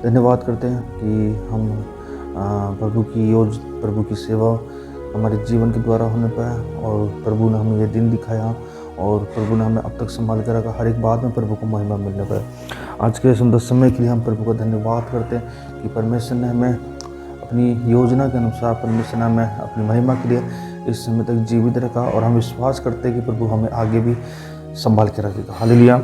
धन्यवाद करते हैं कि हम प्रभु की सेवा हमारे जीवन के द्वारा होने पाया और प्रभु ने हमें ये दिन दिखाया और प्रभु ने हमें अब तक संभाल कर रखा। हर एक बात में प्रभु को महिमा मिलने पाया। आज के सुंदर समय के लिए हम प्रभु का धन्यवाद करते हैं कि परमेश्वर ने हमें अपनी योजना के अनुसार, परमेश्वर ने हमें अपनी महिमा के लिए इस समय तक जीवित रखा और हम विश्वास करते हैं कि प्रभु हमें आगे भी संभाल के रखेगा। हालेलुया।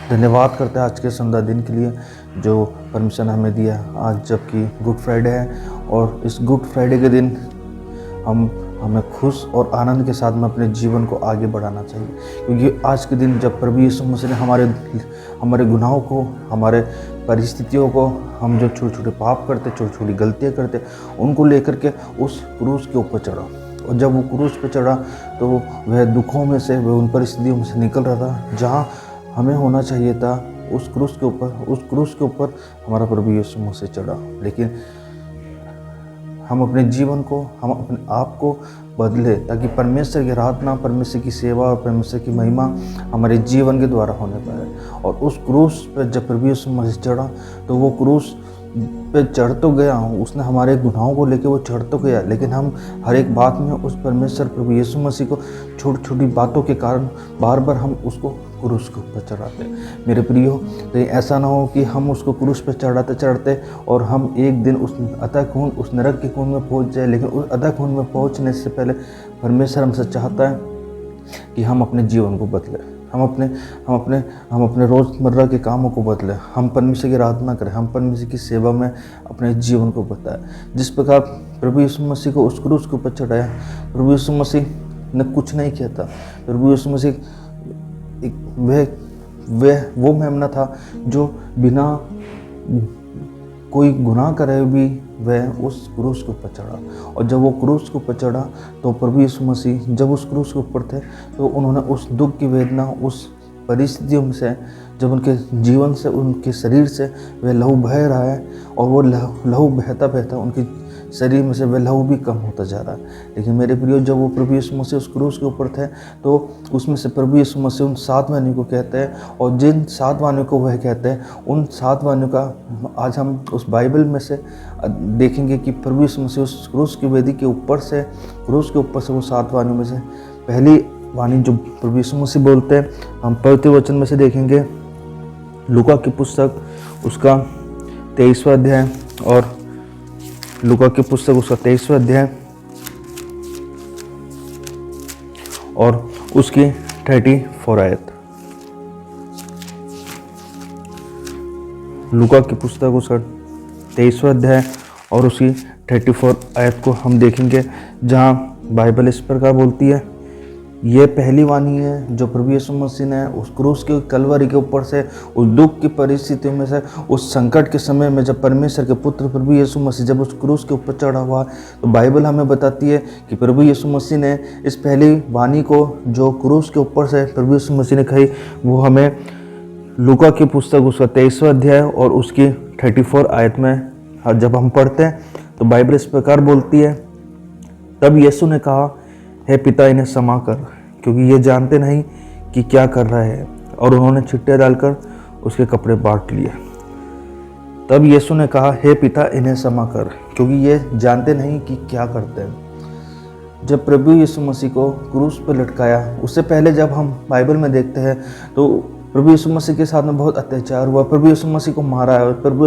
धन्यवाद करते हैं आज के सुंदर दिन के लिए जो परमेश्वर ने हमें दिया। आज जबकि गुड फ्राइडे है और इस गुड फ्राइडे के दिन हमें खुश और आनंद के साथ में अपने जीवन को आगे बढ़ाना चाहिए, क्योंकि आज के दिन जब प्रभु यीशु मसीह ने हमारे गुनाहों को, हमारे परिस्थितियों को, हम जो छोटे छोटे पाप करते, छोटी छोटी गलतियाँ करते, उनको लेकर के उस क्रूस के ऊपर चढ़ा। और जब वो क्रूस पे चढ़ा तो वह दुखों में से, वह उन परिस्थितियों में से निकल रहा था जहाँ हमें होना चाहिए था। उस क्रूस के ऊपर हमारा प्रभु यीशु मसीह चढ़ा। लेकिन हम अपने जीवन को, हम अपने आप को बदले ताकि परमेश्वर की आराधना, परमेश्वर की सेवा और परमेश्वर की महिमा हमारे जीवन के द्वारा होने पाए। और उस क्रूस पर जब प्रभु यीशु मसीह चढ़ा तो वो क्रूस पे चढ़ तो गया, उसने हमारे गुनाहों को लेके वो चढ़ तो गया, लेकिन हम हर एक बात में उस परमेश्वर प्रभु यीशु मसीह को छोटी छोटी बातों के कारण बार बार हम उसको क्रूस के ऊपर चढ़ाते। मेरे प्रियो, तो ऐसा ना हो कि हम उसको क्रूस पे चढ़ाते चढ़ाते और हम एक दिन उस उस नरक के खून में पहुंच जाए। लेकिन उस अतः खून में पहुंचने से पहले परमेश्वर हमसे चाहता है कि हम अपने जीवन को बदलें, हम अपने रोज़मर्रा के कामों को बदलें, हम परमेश्वर की आराधना करें, हम परमेश्वर की सेवा में अपने जीवन को बताएं। जिस प्रकार प्रभु यीशु मसीह को उस क्रूस के ऊपर चढ़ाया, प्रभु यीशु मसीह ने कुछ नहीं किया था। प्रभु यीशु मसीह वो मेमना था जो बिना कोई गुनाह करे भी वह उस क्रूस के ऊपर चढ़ा। और जब वो क्रूस के ऊपर चढ़ा तो प्रभु यीशु मसीह जब उस क्रूस के ऊपर थे तो उन्होंने उस दुख की वेदना, उस परिस्थितियों में से, जब उनके जीवन से, उनके शरीर से वह लहू बह रहा है और वो लहू बहता बहता उनके शरीर में से वह लहू भी कम होता जा रहा है। लेकिन मेरे प्रियो, जब वो प्रभु यीशु मसीह उस क्रूस के ऊपर थे तो उसमें से प्रभु यीशु मसीह उन 7 वाणियों को कहते हैं, और जिन 7 वाणियों को वह कहते हैं, उन 7 वाणियों का आज हम उस बाइबल में से देखेंगे कि प्रभु यीशु मसीह उस क्रूस की वेदी के ऊपर से, क्रूस के ऊपर से वो 7 वाणियों में से पहली वाणी जो प्रभु यीशु मसीह बोलते हैं, हम पवित्र वचन में से देखेंगे लूका की पुस्तक उसका 23वां अध्याय, और लूका की पुस्तक उसका 23वां अध्याय और उसकी 34 आयत। लूका की पुस्तक उसका 23वां अध्याय और उसकी 34 आयत को हम देखेंगे, जहाँ बाइबल इस प्रकार बोलती है। ये पहली वाणी है जो प्रभु यीशु मसीह ने उस क्रूस के कलवरी के ऊपर से, उस दुख की परिस्थितियों में से, उस संकट के समय में जब परमेश्वर के पुत्र प्रभु यीशु मसीह जब उस क्रूस के ऊपर चढ़ा हुआ, तो बाइबल हमें बताती है कि प्रभु यीशु मसीह ने इस पहली वाणी को जो क्रूस के ऊपर से प्रभु यीशु मसीह ने कही, वो हमें लूका की पुस्तक उसका 23वां अध्याय और उसकी 34 आयत में जब हम पढ़ते हैं तो बाइबल इस प्रकार बोलती है। तब यीशु ने कहा, हे पिता, इन्हें क्षमा कर, क्योंकि ये जानते नहीं कि क्या कर रहे हैं। और उन्होंने छिट्टे डालकर उसके कपड़े बांट लिए। तब यीशु ने कहा, हे पिता, इन्हें क्षमा कर, क्योंकि ये जानते नहीं कि क्या करते हैं। जब प्रभु यीशु मसीह को क्रूस पर लटकाया, उससे पहले जब हम बाइबल में देखते हैं तो प्रभु यीशु मसीह के साथ में बहुत अत्याचार हुआ। प्रभु यीशु मसीह को मारा है, प्रभु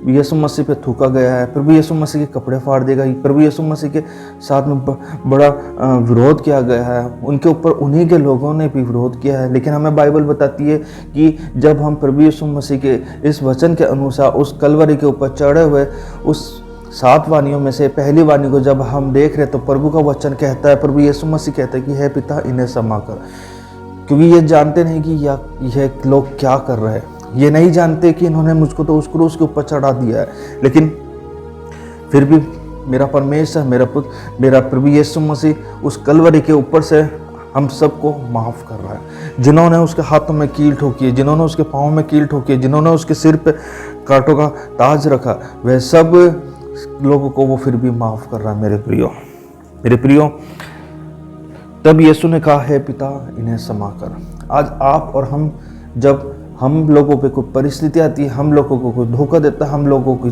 यीशु मसीह पे थूका गया है, प्रभु यीशु मसीह के कपड़े फाड़ दिए गए, प्रभु यीशु मसीह के साथ में बड़ा विरोध किया गया है। उनके ऊपर उन्हीं के लोगों ने भी विरोध किया है। लेकिन हमें बाइबल बताती है कि जब हम प्रभु यीशु मसीह के इस वचन के अनुसार उस कलवरी के ऊपर चढ़े हुए उस 7 वाणियों में से पहली वाणी को जब हम देख रहे तो प्रभु का वचन कहता है, प्रभु यीशु मसीह कहता है कि हे पिता, इन्हें क्षमा कर, क्योंकि ये जानते नहीं कि यह लोग क्या कर रहे हैं। ये नहीं जानते कि इन्होंने मुझको तो उस क्रूस के ऊपर चढ़ा दिया है, लेकिन फिर भी मेरा परमेश्वर, मेरा प्रभु यीशु मसीह उस कलवरी के ऊपर से हम सबको माफ़ कर रहा है। जिन्होंने उसके हाथों में कील ठोकी है, जिन्होंने उसके पाँव में कील ठोकी है, जिन्होंने उसके सिर पे कांटों का ताज रखा, वह सब लोगों को वो फिर भी माफ़ कर रहा है। मेरे प्रियो, तब यीशु ने कहा, हे पिता, इन्हें क्षमा कर। आज आप और हम जब हम लोगों पे कोई परिस्थिति आती है, हम लोगों को कोई धोखा देता है, हम लोगों के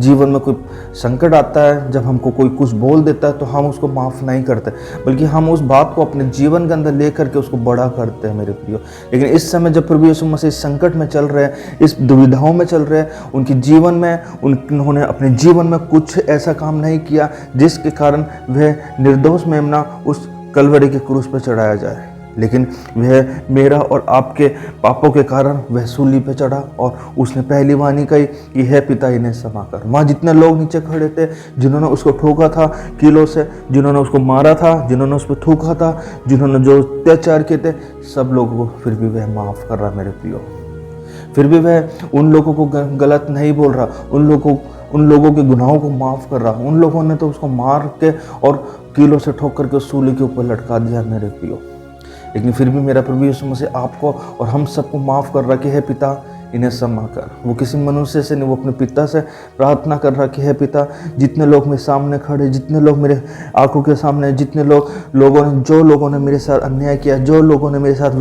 जीवन में कोई संकट आता है, जब हमको कोई कुछ बोल देता है तो हम उसको माफ़ नहीं करते, बल्कि हम उस बात को अपने जीवन के अंदर ले करके उसको बड़ा करते हैं मेरे प्रियो। लेकिन इस समय जब प्रभु यीशु मसीह इस संकट में चल रहे हैं, इस दुविधाओं में चल रहे हैं, उनके जीवन में उन्होंने अपने जीवन में कुछ ऐसा काम नहीं किया जिसके कारण वह निर्दोष मेमना उस कलवरी के क्रूस पर चढ़ाया जाए, लेकिन वह मेरा और आपके पापों के कारण वह सूली पे चढ़ा और उसने पहली वाणी कही कि हे पिता इन्हें क्षमा कर। वहाँ जितने लोग नीचे खड़े थे, जिन्होंने उसको ठोका था कीलों से, जिन्होंने उसको मारा था, जिन्होंने उस पर थूका था, जिन्होंने जो अत्याचार किए थे, सब लोगों को फिर भी वह माफ़ कर रहा मेरे प्रियो। फिर भी वह उन लोगों को गलत नहीं बोल रहा, उन लोगों के गुनाहों को माफ़ कर रहा। उन लोगों ने तो उसको मार के और कीलों से ठोक करके उस सूली के ऊपर लटका दिया मेरे प्रियो, लेकिन फिर भी मेरा प्रभु यीशु मसीह आपको और हम सबको माफ़ कर रहा कि हे पिता इन्हें क्षमा कर। वो किसी मनुष्य से नहीं, वो अपने पिता से प्रार्थना कर रहा कि हे पिता जितने लोग मेरे सामने खड़े, जितने लोग मेरे आंखों के सामने, जितने जो लोगों ने मेरे साथ अन्याय किया, जो लोगों ने मेरे साथ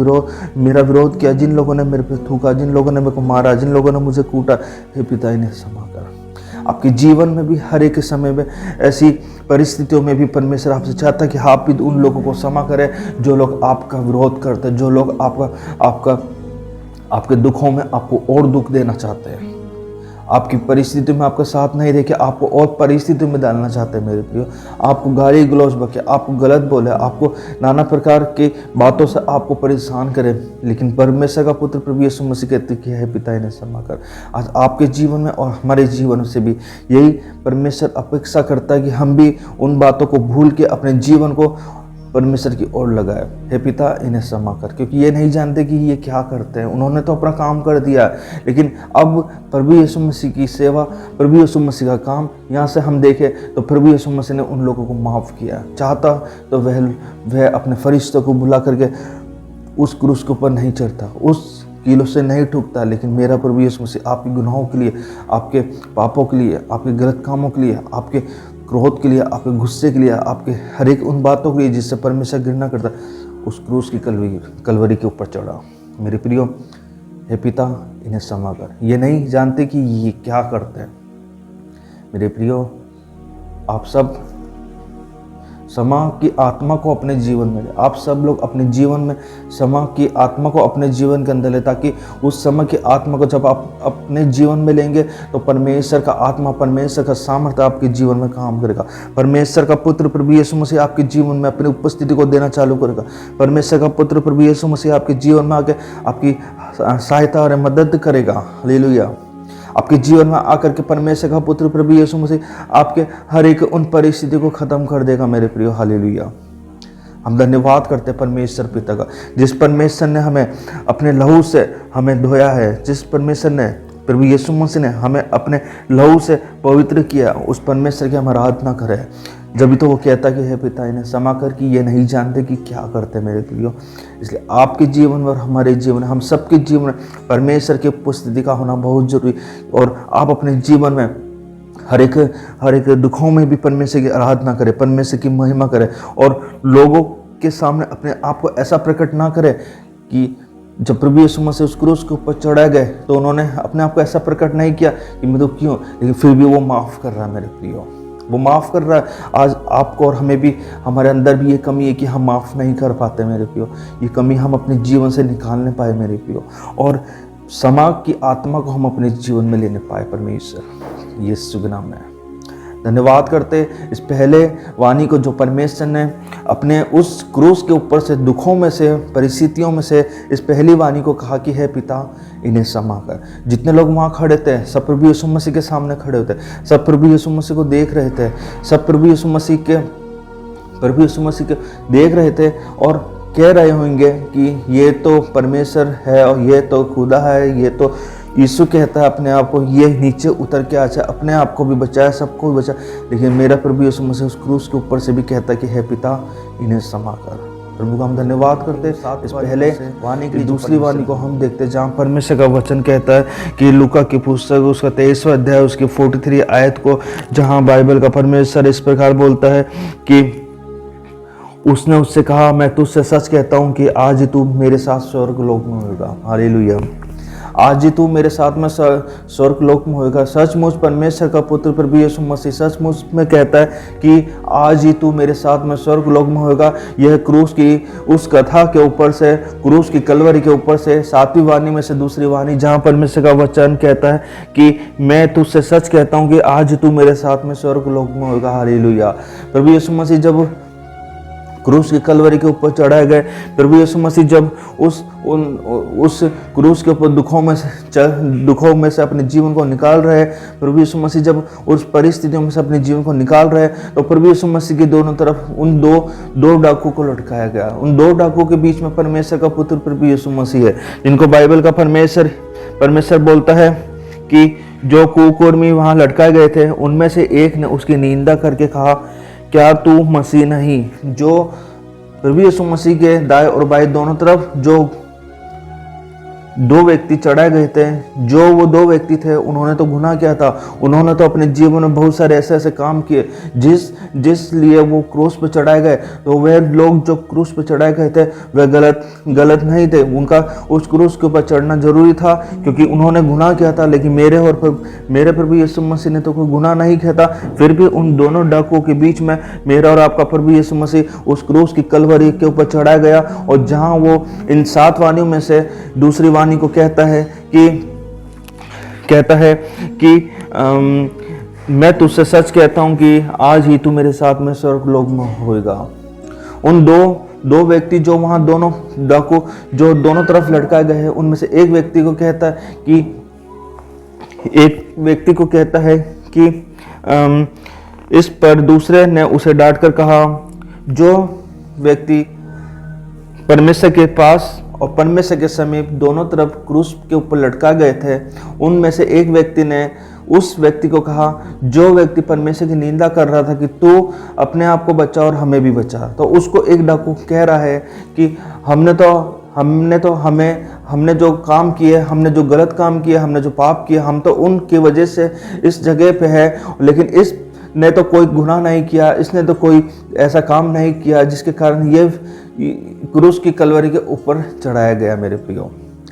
मेरा विरोध किया, जिन लोगों ने मेरे पे थूका, जिन लोगों ने मेरे को मारा, जिन लोगों ने मुझे कूटा, हे पिता इन्हें क्षमा कर। आपके जीवन में भी हर एक समय में ऐसी परिस्थितियों में भी परमेश्वर आपसे चाहता है कि आप भी उन लोगों को क्षमा करें जो लोग आपका विरोध करते हैं, जो लोग आपके दुखों में आपको और दुख देना चाहते हैं, आपकी परिस्थिति में आपका साथ नहीं देके आपको और परिस्थिति में डालना चाहते हैं मेरे प्रियो। आपको गाली गलौज बके, आपको गलत बोले, आपको नाना प्रकार की बातों से आपको परेशान करे, लेकिन परमेश्वर का पुत्र प्रभु यीशु मसीह कहते कि हे पिता इन्हें क्षमा कर। आज आपके जीवन में और हमारे जीवन से भी यही परमेश्वर अपेक्षा करता है कि हम भी उन बातों को भूल के अपने जीवन को परमेश्वर की ओर लगाए। हे पिता इन्हें क्षमा कर, क्योंकि ये नहीं जानते कि ये क्या करते हैं। उन्होंने तो अपना काम कर दिया, लेकिन अब प्रभु यीशु मसीह की सेवा, प्रभु यीशु मसीह का काम यहाँ से हम देखें तो प्रभु यीशु मसीह ने उन लोगों को माफ़ किया। चाहता तो वह अपने फरिश्तों को बुला करके उस क्रूस के ऊपर नहीं चढ़ता, उस कीलों से नहीं ठुकता, लेकिन मेरा प्रभु यीशु मसीह आपके गुनाहों के लिए, आपके पापों के लिए, आपके गलत कामों के लिए, आपके क्रोध के लिए, आपके गुस्से के लिए, आपके हर एक उन बातों के लिए जिससे परमेश्वर घृणा करता, उस क्रूस की कलवरी के ऊपर चढ़ा। मेरे प्रियो, हे पिता इन्हें क्षमा कर। ये नहीं जानते कि ये क्या करते हैं। मेरे प्रियो, आप सब क्षमा की आत्मा को अपने जीवन में ले। आप सब लोग अपने जीवन में क्षमा की आत्मा को अपने जीवन के अंदर ले, ताकि उस क्षमा की आत्मा को जब आप अपने जीवन में लेंगे तो परमेश्वर का आत्मा, परमेश्वर का सामर्थ्य आपके जीवन में काम करेगा। परमेश्वर का पुत्र प्रभु यीशु मसीह आपके जीवन में अपनी उपस्थिति को देना चालू करेगा। परमेश्वर का पुत्र प्रभु यीशु मसीह आपके जीवन में आके आपकी सहायता और मदद करेगा। हालेलुया। आपके जीवन में आकर के परमेश्वर का पुत्र प्रभु यीशु मसीह आपके हर एक उन परिस्थिति को खत्म कर देगा मेरे प्रियो। हालेलुया। हम धन्यवाद करते हैं परमेश्वर पिता का, जिस परमेश्वर ने हमें अपने लहू से हमें धोया है, जिस परमेश्वर ने प्रभु यीशु मसीह ने हमें अपने लहू से पवित्र किया, उस परमेश्वर की हम आराधना करें। जब तो वो कहता कि हे पिता इन्हें क्षमा कर, कि ये नहीं जानते कि क्या करते मेरे प्रियो। इसलिए आपके जीवन में और हमारे जीवन, हम सबके जीवन में परमेश्वर की उपस्थिति का होना बहुत जरूरी। और आप अपने जीवन में हर एक दुखों में भी परमेश्वर की आराधना करें, परमेश्वर की महिमा करें, और लोगों के सामने अपने आप को ऐसा प्रकट ना करें कि जब प्रभु यीशु मसीह उस क्रूस के ऊपर चढ़ा गए तो उन्होंने अपने आप को ऐसा प्रकट नहीं किया कि मैं तो क्यों, लेकिन फिर भी वो माफ़ कर रहा है मेरे प्रियो, वो माफ़ कर रहा है। आज आपको और हमें भी, हमारे अंदर भी ये कमी है कि हम माफ़ नहीं कर पाते मेरे प्रियो। ये कमी हम अपने जीवन से निकालने पाए मेरे प्रियो, और क्षमा की आत्मा को हम अपने जीवन में लेने पाए परमेश्वर यीशु के नाम में। धन्यवाद करते इस पहले वाणी को जो परमेश्वर ने अपने उस क्रूस के ऊपर से, दुखों में से, परिस्थितियों में से इस पहली वाणी को कहा कि हे पिता इन्हें क्षमा कर। जितने लोग वहाँ खड़े थे, सब प्रभु यीशु मसीह के सामने खड़े होते, सब प्रभु यीशु मसीह को देख रहे थे, सब प्रभु यीशु मसीह के देख रहे थे और कह रहे होंगे कि ये तो परमेश्वर है और ये तो खुदा है, ये तो यीशु कहता है अपने आप को, ये नीचे उतर के आया, अपने आप को भी बचाया, सबको भी बचाया। लेकिन मेरा प्रभु यीशु मसीह उस क्रूस के ऊपर से भी कहता है कि हे पिता इन्हें क्षमा कर। प्रभु का हम धन्यवाद करते हैं। साथ इस पहले वाणी की दूसरी वाणी को हम देखते हैं, जहाँ परमेश्वर का वचन कहता है कि लूका की पुस्तक उसका 23वां अध्याय उसकी 43 आयत को, जहाँ बाइबल का परमेश्वर इस प्रकार बोलता है कि उसने उससे कहा, मैं तुझसे सच कहता हूँ कि आज ही तू मेरे साथ स्वर्ग लोक में होगा। हालेलुया। आज ही तू मेरे साथ में स्वर्ग लोक में होएगा। सचमुच परमेश्वर का पुत्र प्रभु यीशु मसीह सचमुच में कहता है कि आज ही तू मेरे साथ में स्वर्ग लोक में होएगा। यह क्रूस की उस कथा के ऊपर से, क्रूस की कलवरी के ऊपर से 7वीं वाणी में से दूसरी वाणी, जहाँ परमेश्वर का वचन कहता है कि मैं तुझसे सच कहता हूँ कि आज तू मेरे साथ में स्वर्ग लोक में होगा। हालेलुया। प्रभु यीशु मसीह जब क्रूस की कलवरी के ऊपर चढ़ाए गए, प्रभु यीशु मसीह जब उस क्रूस के ऊपर दुखों में से अपने जीवन को निकाल रहे, प्रभु यीशु मसीह जब उस परिस्थितियों में से अपने जीवन को निकाल रहे, तो प्रभु यीशु मसीह की दोनों तरफ उन दो डाकू को लटकाया गया। उन दो डाकू के बीच में परमेश्वर का पुत्र प्रभु यीशु मसीह है, जिनको बाइबल का परमेश्वर बोलता है कि जो कुकर्मी वहां लटकाए गए थे, उनमें से एक ने उसकी निंदा करके कहा, क्या तू मसीह नहीं? जो प्रभु यीशु मसीह के दाएं और बाएं दोनों तरफ जो दो व्यक्ति चढ़ाए गए थे, जो वो दो व्यक्ति थे, उन्होंने तो गुनाह किया था। उन्होंने तो अपने जीवन में बहुत सारे ऐसे काम किए जिस लिए वो क्रूस पर चढ़ाए गए। तो वह लोग जो क्रूस पर चढ़ाए गए थे वह गलत नहीं थे। उनका उस क्रूस के ऊपर चढ़ना जरूरी था, क्योंकि उन्होंने गुनाह किया था। लेकिन मेरे प्रभु यीशु मसीह ने तो कोई गुनाह नहीं किया था। फिर भी उन दोनों डाकुओं के बीच में मेरा और आपका प्रभु यीशु मसीह उस क्रूस की कलवरी के ऊपर चढ़ाया गया। और जहाँ वो इन 7 वाणियों में से दूसरी वाणी को कहता है कि मैं तुझसे सच कहता हूं कि आज ही तू मेरे साथ में स्वर्ग लोक में होएगा। उन दो व्यक्ति जो वहां दोनों डाकू जो दोनों तरफ लटकाए गए हैं, उनमें से एक व्यक्ति को कहता है कि इस पर दूसरे ने उसे डांटकर कहा, जो व्यक्ति परमेश्वर के पास और परमेश्वर के समीप दोनों तरफ क्रूस के ऊपर लटका गए थे, उनमें से एक व्यक्ति ने उस व्यक्ति को कहा, जो व्यक्ति परमेश्वर की निंदा कर रहा था, कि तू अपने आप को बचा और हमें भी बचा। तो उसको एक डाकू कह रहा है कि हमने जो काम किए, हमने जो गलत काम किए, हमने जो पाप किए, हम तो उनकी वजह से इस जगह पे है। लेकिन इसने तो कोई गुनाह नहीं किया, इसने तो कोई ऐसा काम नहीं किया जिसके कारण ये क्रूस की कलवरी के ऊपर चढ़ाया गया मेरे प्रियो।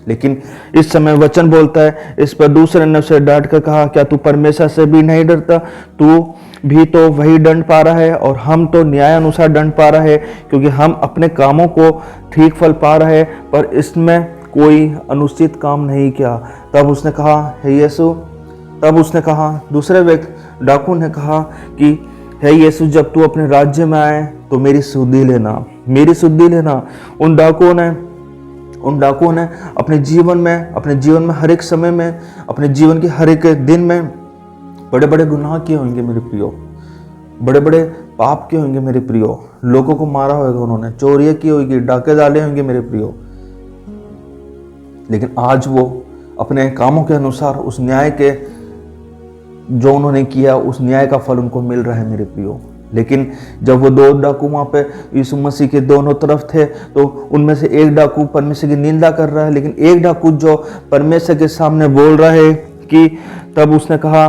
लेकिन इस समय वचन बोलता है, इस पर दूसरे ने उसे डांट कर कहा, क्या तू परमेश्वर से भी नहीं डरता? तू भी तो वही दंड पा रहा है और हम तो न्याय अनुसार दंड पा रहा है, क्योंकि हम अपने कामों को ठीक फल पा रहे हैं, पर इसमें कोई अनुचित काम नहीं किया। तब उसने कहा, हे यीशु, दूसरे व्यक्ति डाकू ने कहा कि हे यीशु, जब तू अपने राज्य में आए तो मेरी सुधि लेना। उन डाकुओं ने अपने जीवन में हर एक समय में, अपने जीवन के हर एक दिन में बड़े बड़े गुनाह किए होंगे मेरे प्रियो, बड़े बड़े पाप किए होंगे मेरे प्रियो। लोगों को मारा होगा उन्होंने, चोरियां की होगी, डाके डाले होंगे मेरे प्रियो। लेकिन आज वो अपने कामों के अनुसार उस न्याय के जो उन्होंने किया, उस न्याय का फल उनको मिल रहा है मेरे प्रियो। लेकिन जब वो दो डाकू वहाँ पे यीशु मसीह के दोनों तरफ थे, तो उनमें से एक डाकू परमेश्वर की निंदा कर रहा है, लेकिन एक डाकू जो परमेश्वर के सामने बोल रहा है कि तब उसने कहा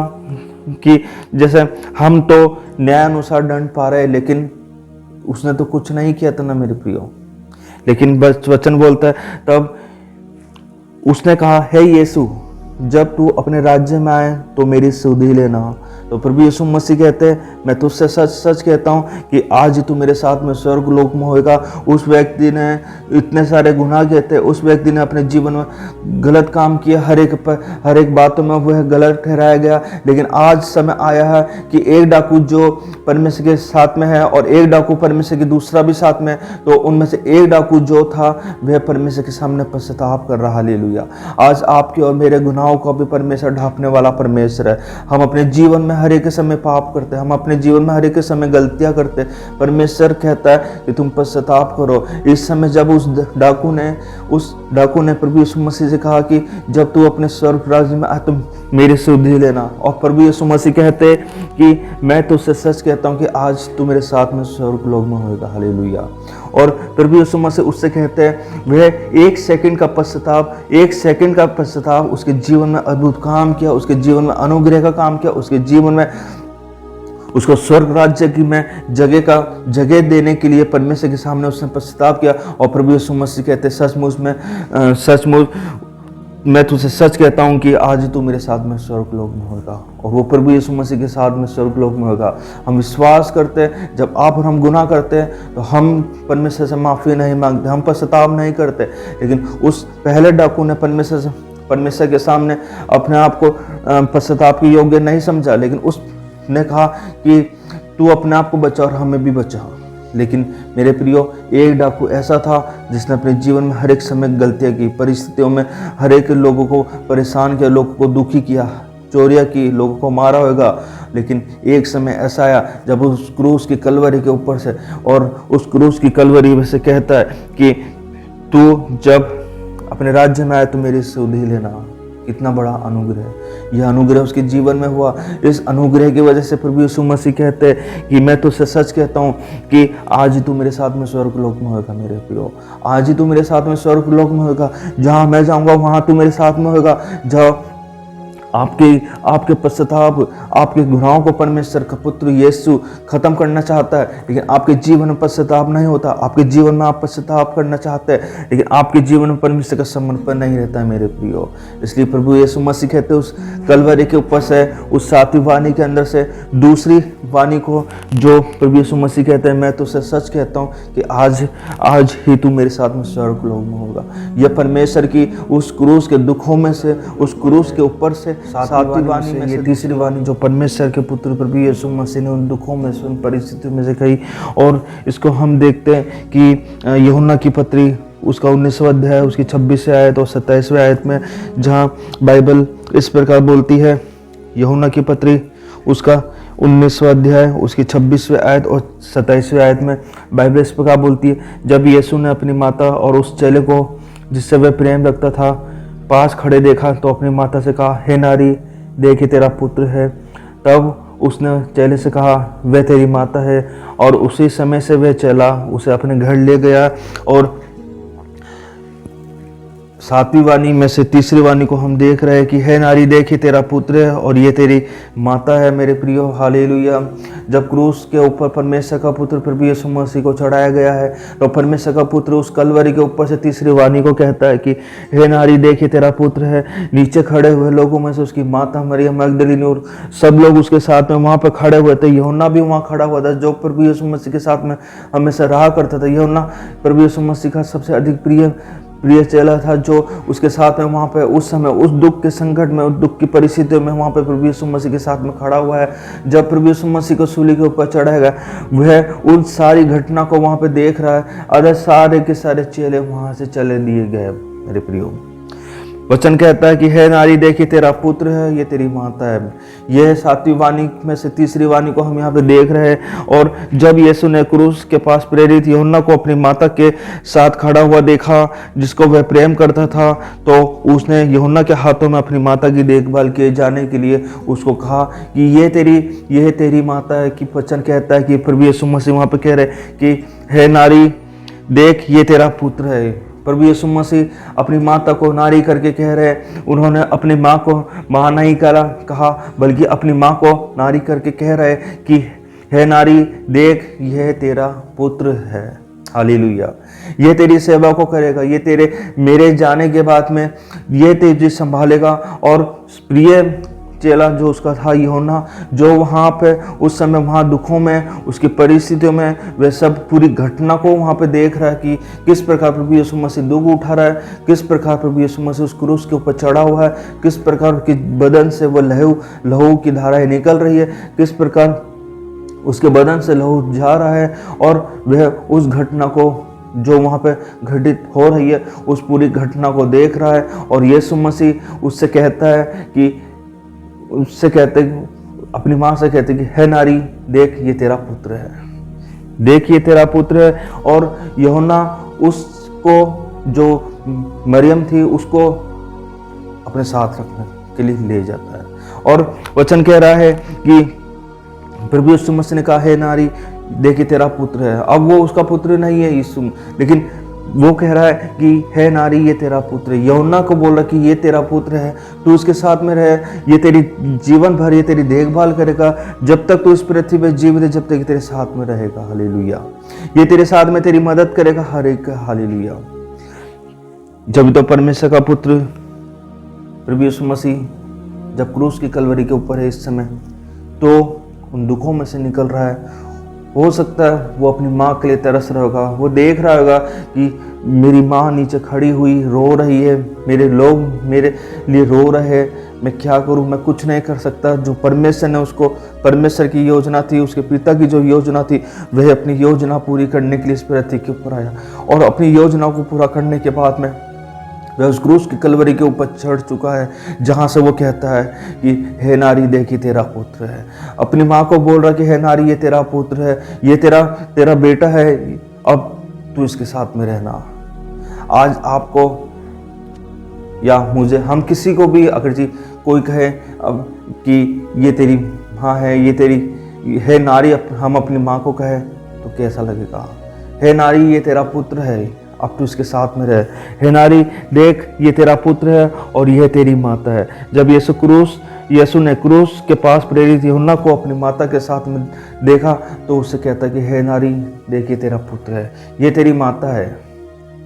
कि जैसे हम तो न्याय अनुसार दंड पा रहे हैं, लेकिन उसने तो कुछ नहीं किया था ना मेरे प्रियो। लेकिन बस वचन बोलता है, तब उसने कहा, हे यीशु, जब तू अपने राज्य में आए तो मेरी सुधि लेना। तो प्रभु यीशु मसीह कहते हैं, मैं तुझसे सच कहता हूँ कि आज ही तू मेरे साथ में स्वर्ग लोक में होएगा। उस व्यक्ति ने इतने सारे गुनाह किए थे, उस व्यक्ति ने अपने जीवन में गलत काम किया, हर एक बातों में वह गलत ठहराया गया। लेकिन आज समय आया है कि एक डाकू जो परमेश्वर के साथ में है और एक डाकू परमेश्वर के दूसरा भी साथ में, तो उनमें से एक डाकू जो था वह परमेश्वर के सामने पश्चाताप कर रहा। हालेलुया। आज आपके और मेरे गुनाहों को भी परमेश्वर ढांपने वाला परमेश्वर है। हम अपने जीवन में हर एक समय पाप करते हैं, हम अपने जीवन में हर एक समय गलतियां करते हैं। परमेश्वर कहता है कि तुम पश्चाताप करो। इस समय जब उस डाकू ने प्रभु यीशु मसीह से कहा कि जब तू अपने स्वर्ग राज्य में आ तुम मेरी सुधि लेना, और प्रभु यीशु मसीह कहते कि मैं तुझसे सच कहता हूं कि आज तू मेरे साथ में स्वर्ग लोक में होएगा। हालेलुया। और प्रभु यीशु मसीह उससे कहते हैं, वह एक सेकंड का पश्चाताप उसके जीवन में अद्भुत काम किया, उसके जीवन में अनुग्रह का काम किया, उसके जीवन में उसको स्वर्ग राज्य की में जगह देने के लिए परमेश्वर के सामने उसने पश्चाताप किया। और प्रभु यीशु मसीह कहते, सचमुच मैं तुझसे सच कहता हूँ कि आज तू मेरे साथ में स्वर्गलोक में होगा। और वो प्रभु यीशु मसीह के साथ में स्वर्गलोक में होगा। हम विश्वास करते हैं, जब आप और हम गुनाह करते हैं तो हम परमेश्वर से माफ़ी नहीं मांगते, हम पश्चाताप नहीं करते। लेकिन उस पहले डाकू ने परमेश्वर के सामने अपने आप को पश्चाताप के योग्य नहीं समझा, लेकिन उसने कहा कि तू अपने आप को बचा और हमें भी बचा। लेकिन मेरे प्रियो, एक डाकू ऐसा था जिसने अपने जीवन में हर एक समय गलतियां की, परिस्थितियों में हर एक लोगों को परेशान किया, लोगों को दुखी किया, चोरियां की, लोगों को मारा होगा। लेकिन एक समय ऐसा आया जब उस क्रूस की कलवरी के ऊपर से, और उस क्रूस की कलवरी में से कहता है कि तू जब अपने राज्य में आए तो मेरी सुधि लेना। कितना बड़ा अनुग्रह, यह अनुग्रह उसके जीवन में हुआ। इस अनुग्रह की वजह से प्रभु यीशु मसीह कहते हैं कि मैं तुझसे सच कहता हूँ कि आज ही तू मेरे साथ में स्वर्गलोक में होगा। मेरे प्रियो, आज ही तू मेरे साथ में स्वर्गलोक में होगा। जहाँ मैं जाऊँगा वहाँ तू मेरे साथ में होगा। जहाँ आपके पश्चाताप, आपके गुनाहों को परमेश्वर का पुत्र यीशु खत्म करना चाहता है, लेकिन आपके जीवन में पश्चाताप नहीं होता। आपके जीवन में आप पश्चाताप करना चाहते हैं, लेकिन आपके जीवन में परमेश्वर का समर्पण नहीं रहता है मेरे प्रियो। इसलिए प्रभु यीशु मसीह कहते हैं उस कलवरी के ऊपर से, उस 7वीं वाणी के अंदर से दूसरी वाणी को, जो प्रभु यीशु मसीह कहते हैं मैं तुझसे सच कहता हूँ कि आज ही तू मेरे साथ में स्वर्गलोक में होगा। यह परमेश्वर की उस क्रूस के दुखों में से, उस क्रूस के ऊपर से 7वीं वाणी में ये तीसरी वाणी जो परमेश्वर के पुत्र प्रभु यीशु मसीह ने उन दुखों में से, उन परिस्थितियों में से कही। और इसको हम देखते हैं कि यूहन्ना की पत्री उसका 19वां अध्याय, उसकी 26वीं आयत और 27वें आयत में, जहाँ बाइबल इस प्रकार बोलती है। यूहन्ना की पत्री उसका 19वां अध्याय, उसकी 26वीं आयत और 27वें आयत में बाइबल इस प्रकार बोलती है, जब यीशु ने अपनी माता और उस चेले को जिससे वह प्रेम रखता था पास खड़े देखा तो अपनी माता से कहा, हे नारी, देख तेरा पुत्र है। तब उसने चेले से कहा, वह तेरी माता है। और उसी समय से वह चेला उसे अपने घर ले गया। और 7वीं वाणी में से तीसरी वाणी को हम देख रहे हैं कि हे नारी, देख तेरा पुत्र है और ये तेरी माता है। मेरे प्रियो, हालेलुया। जब क्रूस के ऊपर परमेश्वर का पुत्र प्रभु यीशु मसीह को चढ़ाया गया है, तो परमेश्वर का पुत्र उस कलवरी के ऊपर से तीसरी वाणी को कहता है कि हे नारी, देख तेरा पुत्र है। नीचे खड़े हुए लोगों में से उसकी माता मरियम मगदलीनी और सब लोग उसके साथ में वहाँ पर खड़े हुए थे। यूहन्ना भी वहाँ खड़ा हुआ था, जो प्रभु यीशु मसीह के साथ में हमेशा रहा करता था। यूहन्ना प्रभु यीशु मसीह का सबसे अधिक प्रिय चेला था, जो उसके साथ में वहाँ पे उस समय, उस दुख के संकट में, उस दुख की परिस्थितियों में वहाँ पे प्रभु यीशु मसीह के साथ में खड़ा हुआ है। जब प्रभु यीशु मसीह को सूली के ऊपर चढ़ाएगा, वह उन सारी घटना को वहाँ पे देख रहा है। अरे सारे के सारे चेले वहाँ से चले दिए गए। मेरे प्रियो, वचन कहता है कि हे नारी, देखिए तेरा पुत्र है, ये तेरी माता है। यह 7वीं वाणी में से तीसरी वाणी को हम यहाँ पे देख रहे हैं। और जब यीशु ने क्रूस के पास प्रेरित यूहन्ना को अपनी माता के साथ खड़ा हुआ देखा, जिसको वह प्रेम करता था, तो उसने यूहन्ना के हाथों में अपनी माता की देखभाल किए जाने के लिए उसको कहा कि यह तेरी माता है। कि वचन कहता है कि प्रभु यीशु मसीह वहाँ पे कह रहे कि हे नारी, देख ये तेरा पुत्र है। प्रभु यीशु मसीह अपनी माता को नारी करके कह रहे हैं। उन्होंने अपनी माँ को माँ नहीं कहा, बल्कि अपनी माँ को नारी करके कह रहे कि हे नारी, देख यह तेरा पुत्र है। हालेलुया। ये तेरी सेवा को करेगा, ये तेरे मेरे जाने के बाद में ये तेरी संभालेगा। और प्रिय चेला जो उसका था यूहन्ना, जो वहाँ पे उस समय वहाँ दुखों में, उसकी परिस्थितियों में, वह सब पूरी घटना को वहाँ पे देख रहा है कि किस प्रकार प्रभु यीशु मसीह दुख उठा रहा है, किस प्रकार प्रभु यीशु मसीह उस क्रूस के ऊपर चढ़ा हुआ है, किस प्रकार उसके बदन से वो लहू की धाराएं निकल रही है, किस प्रकार उसके बदन से लहू जा रहा है। और वह उस घटना को जो वहाँ पे घटित हो रही है, उस पूरी घटना को देख रहा है। और यीशु मसीह उससे कहता है अपनी माँ से कहते कि हे नारी, देख ये तेरा पुत्र है, देख ये तेरा पुत्र है। और यूहन्ना उसको, जो मरियम थी, उसको अपने साथ रखने के लिए ले जाता है। और वचन कह रहा है कि प्रभु यीशु मसीह ने कहा, हे नारी, देखिए तेरा पुत्र है। अब वो उसका पुत्र नहीं है यीशु, लेकिन वो कह रहा है कि हे नारी, ये तेरा पुत्र है। यूहन्ना को बोल रहा कि ये तेरा पुत्र है, तू उसके साथ में रहे, ये तेरी जीवन भर ये तेरी देखभाल करेगा, जब तक तू इस पृथ्वी पे जीवित है, जब तक तेरे साथ में रहेगा। हालेलुया। ये तेरे साथ में तेरी मदद करेगा हर एक। हालेलुया। जब तो परमेश्वर का पुत्र प्रभु यीशु मसीह जब क्रूस की कलवरी के ऊपर है इस समय, तो उन दुखों में से निकल रहा है। हो सकता है वो अपनी माँ के लिए तरस रहा होगा, वो देख रहा होगा कि मेरी माँ नीचे खड़ी हुई रो रही है, मेरे लोग मेरे लिए रो रहे हैं, मैं क्या करूँ, मैं कुछ नहीं कर सकता। जो परमेश्वर ने उसको, परमेश्वर की योजना थी, उसके पिता की जो योजना थी, वह अपनी योजना पूरी करने के लिए इस पृथ्वी के ऊपर आया। और अपनी योजना को पूरा करने के बाद में वह उस क्रूस की कलवरी के ऊपर चढ़ चुका है, जहाँ से वो कहता है कि हे नारी देखी तेरा पुत्र है। अपनी माँ को बोल रहा कि हे नारी ये तेरा पुत्र है, ये तेरा बेटा है, अब तू इसके साथ में रहना। आज आपको या मुझे, हम किसी को भी अगर जी कोई कहे अब कि ये तेरी माँ है, ये तेरी है नारी, हम अपनी माँ को कहे तो कैसा लगेगा? हे नारी ये तेरा पुत्र है, अब तू इसके साथ में रहे। हे नारी देख ये तेरा पुत्र है और यह तेरी माता है। जब यीशु ने क्रूस के पास प्रेरित यूहन्ना को अपनी माता के साथ में देखा तो उससे कहता कि हे नारी देख ये तेरा पुत्र है, ये तेरी माता है।